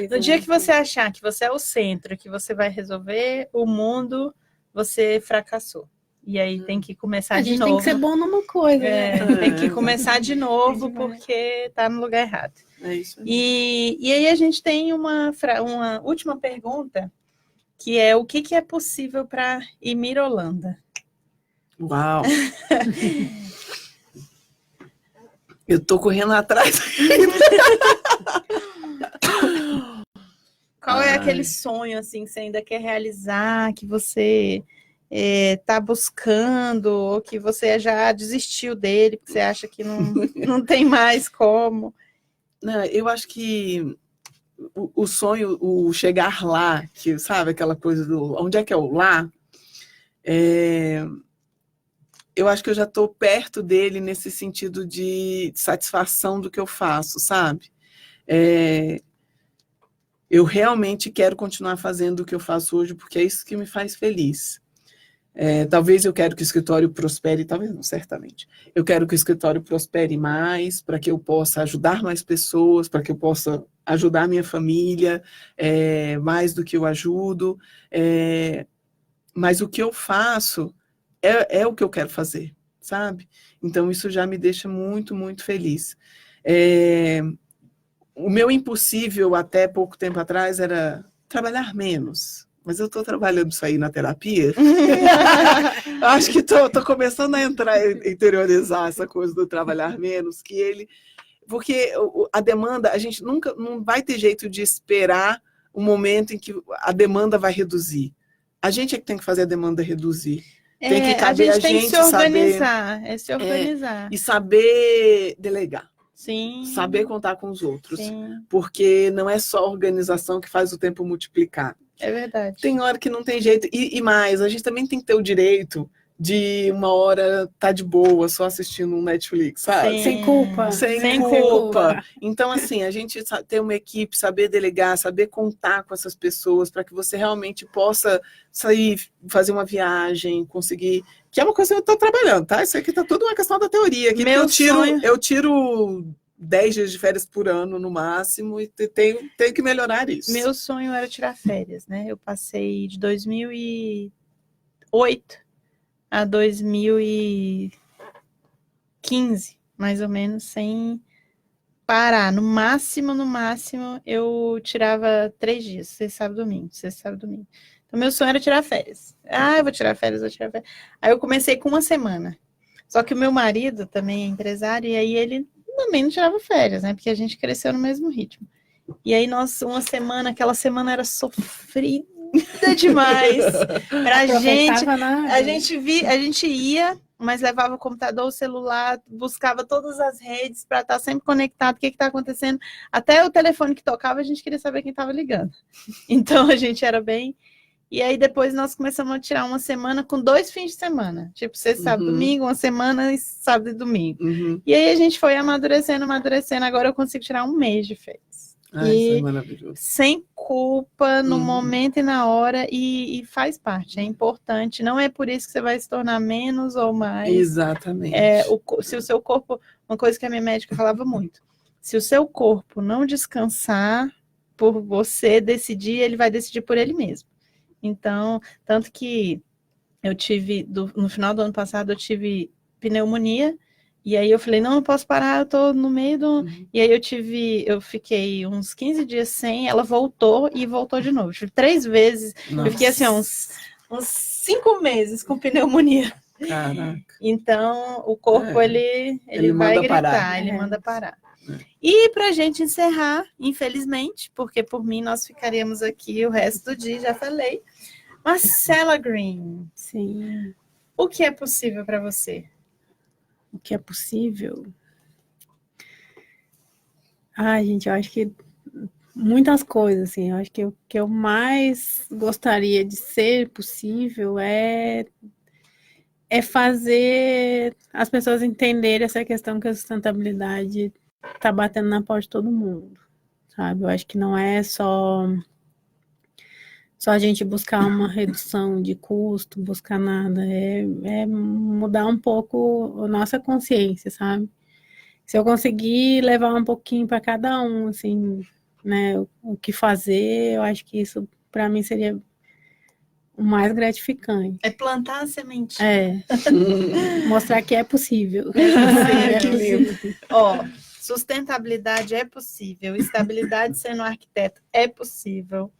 No dia que você achar que você é o centro, que você vai resolver o mundo, você fracassou. E aí tem que começar de novo. A gente tem que ser bom numa coisa, né? Tem que começar de novo, porque tá no lugar errado. É isso aí. E aí a gente tem uma última pergunta, que é: o que é possível para Imirolanda? Uau! Eu tô correndo atrás. Qual é aquele sonho, assim, que você ainda quer realizar, que você tá buscando, ou que você já desistiu dele, porque você acha que não tem mais como? Não, eu acho que o sonho, o chegar lá, que sabe aquela coisa do onde é que é o lá, eu acho que eu já estou perto dele nesse sentido de satisfação do que eu faço, sabe? Eu realmente quero continuar fazendo o que eu faço hoje, porque é isso que me faz feliz. Talvez eu quero que o escritório prospere, talvez não, certamente. Eu quero que o escritório prospere mais, para que eu possa ajudar mais pessoas, para que eu possa ajudar a minha família, mais do que eu ajudo. Mas o que eu faço é o que eu quero fazer, sabe? Então isso já me deixa muito, muito feliz. O meu impossível até pouco tempo atrás era trabalhar menos. Mas eu estou trabalhando isso aí na terapia. Acho que estou começando a interiorizar essa coisa do trabalhar menos, porque a demanda, a gente nunca não vai ter jeito de esperar o momento em que a demanda vai reduzir. A gente é que tem que fazer a demanda reduzir. Tem que caber a gente tem que se organizar, se organizar. E saber delegar. Sim. Saber contar com os outros. Sim. Porque não é só a organização que faz o tempo multiplicar. É verdade. Tem hora que não tem jeito. E mais, a gente também tem que ter o direito de uma hora tá de boa, só assistindo um Netflix, sabe? Sim. Sem culpa. Sem culpa. Então, assim, a gente ter uma equipe, saber delegar, saber contar com essas pessoas para que você realmente possa sair, fazer uma viagem, conseguir... Que é uma coisa que eu estou trabalhando, tá? Isso aqui tá tudo uma questão da teoria. Aqui eu tiro 10 dias de férias por ano, no máximo, e tenho que melhorar isso. Meu sonho era tirar férias, né? Eu passei de 2013 2008 a 2015, mais ou menos, sem parar. No máximo, eu tirava 3 dias, sexta, sábado, domingo. Então, meu sonho era tirar férias. Eu vou tirar férias. Aí eu comecei com 1 semana. Só que o meu marido também é empresário, e aí ele também não tirava férias, né? Porque a gente cresceu no mesmo ritmo. E aí nós, aquela semana era sofrida demais pra gente. A gente ia, mas levava o computador, o celular, buscava todas as redes para estar sempre conectado, o que está acontecendo. Até o telefone que tocava, a gente queria saber quem estava ligando. Então a gente era bem. E aí depois nós começamos a tirar 1 semana com 2 fins de semana. Tipo, sexta, sábado, domingo, 1 semana e sábado e domingo. E aí a gente foi amadurecendo. Agora eu consigo tirar 1 mês de férias. Isso é maravilhoso. Sem culpa, no momento e na hora, e faz parte, é importante. Não é por isso que você vai se tornar menos ou mais. Exatamente. Se o seu corpo, uma coisa que a minha médica falava muito, se o seu corpo não descansar por você decidir, ele vai decidir por ele mesmo. Então, tanto que eu tive, no final do ano passado, eu tive pneumonia, e aí eu falei, não posso parar, eu tô no meio do... E aí eu fiquei uns 15 dias sem, ela voltou e voltou de novo. 3 vezes, Nossa. Eu fiquei assim, uns 5 meses com pneumonia. Caraca. Então, o corpo, ele vai manda gritar, parar. ele manda parar. E pra gente encerrar, infelizmente, porque por mim nós ficaríamos aqui o resto do dia, já falei. Marcela Green, Sim. O que é possível para você? O que é possível? Gente, eu acho que muitas coisas, assim. Eu acho que o que eu mais gostaria de ser possível é fazer as pessoas entenderem essa questão que a sustentabilidade está batendo na porta de todo mundo, sabe? Eu acho que não é só a gente buscar uma redução de custo, buscar nada, é mudar um pouco a nossa consciência, sabe? Se eu conseguir levar um pouquinho para cada um, assim, né, o que fazer, eu acho que isso para mim seria o mais gratificante. É plantar a sementinha. Mostrar que é possível. Que lindo. Sustentabilidade é possível, estabilidade sendo arquiteto é possível.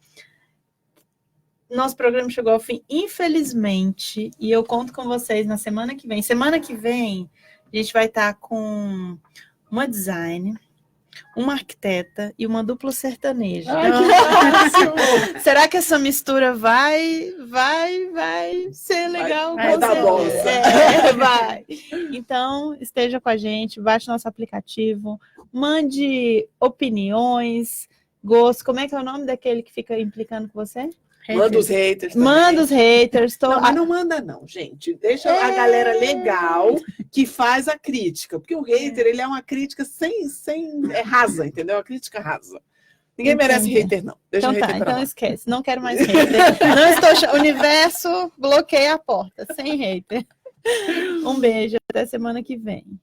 Nosso programa chegou ao fim, infelizmente, e eu conto com vocês na semana que vem. Semana que vem, a gente vai estar com uma design, uma arquiteta e uma dupla sertaneja. Será que essa mistura vai ser legal? Vai dar bom. Vai. Então, esteja com a gente, baixe nosso aplicativo, mande opiniões, gosto. Como é que é o nome daquele que fica implicando com você? Manda os haters. Manda os haters. Não, mas não manda não, gente. Deixa a galera legal que faz a crítica. Porque o hater, ele é uma crítica rasa, entendeu? Uma crítica rasa. Ninguém merece hater, não. Deixa então o hater tá, pra então lá. esquece. Não quero mais hater. Universo, bloqueia a porta. Sem hater. Um beijo. Até semana que vem.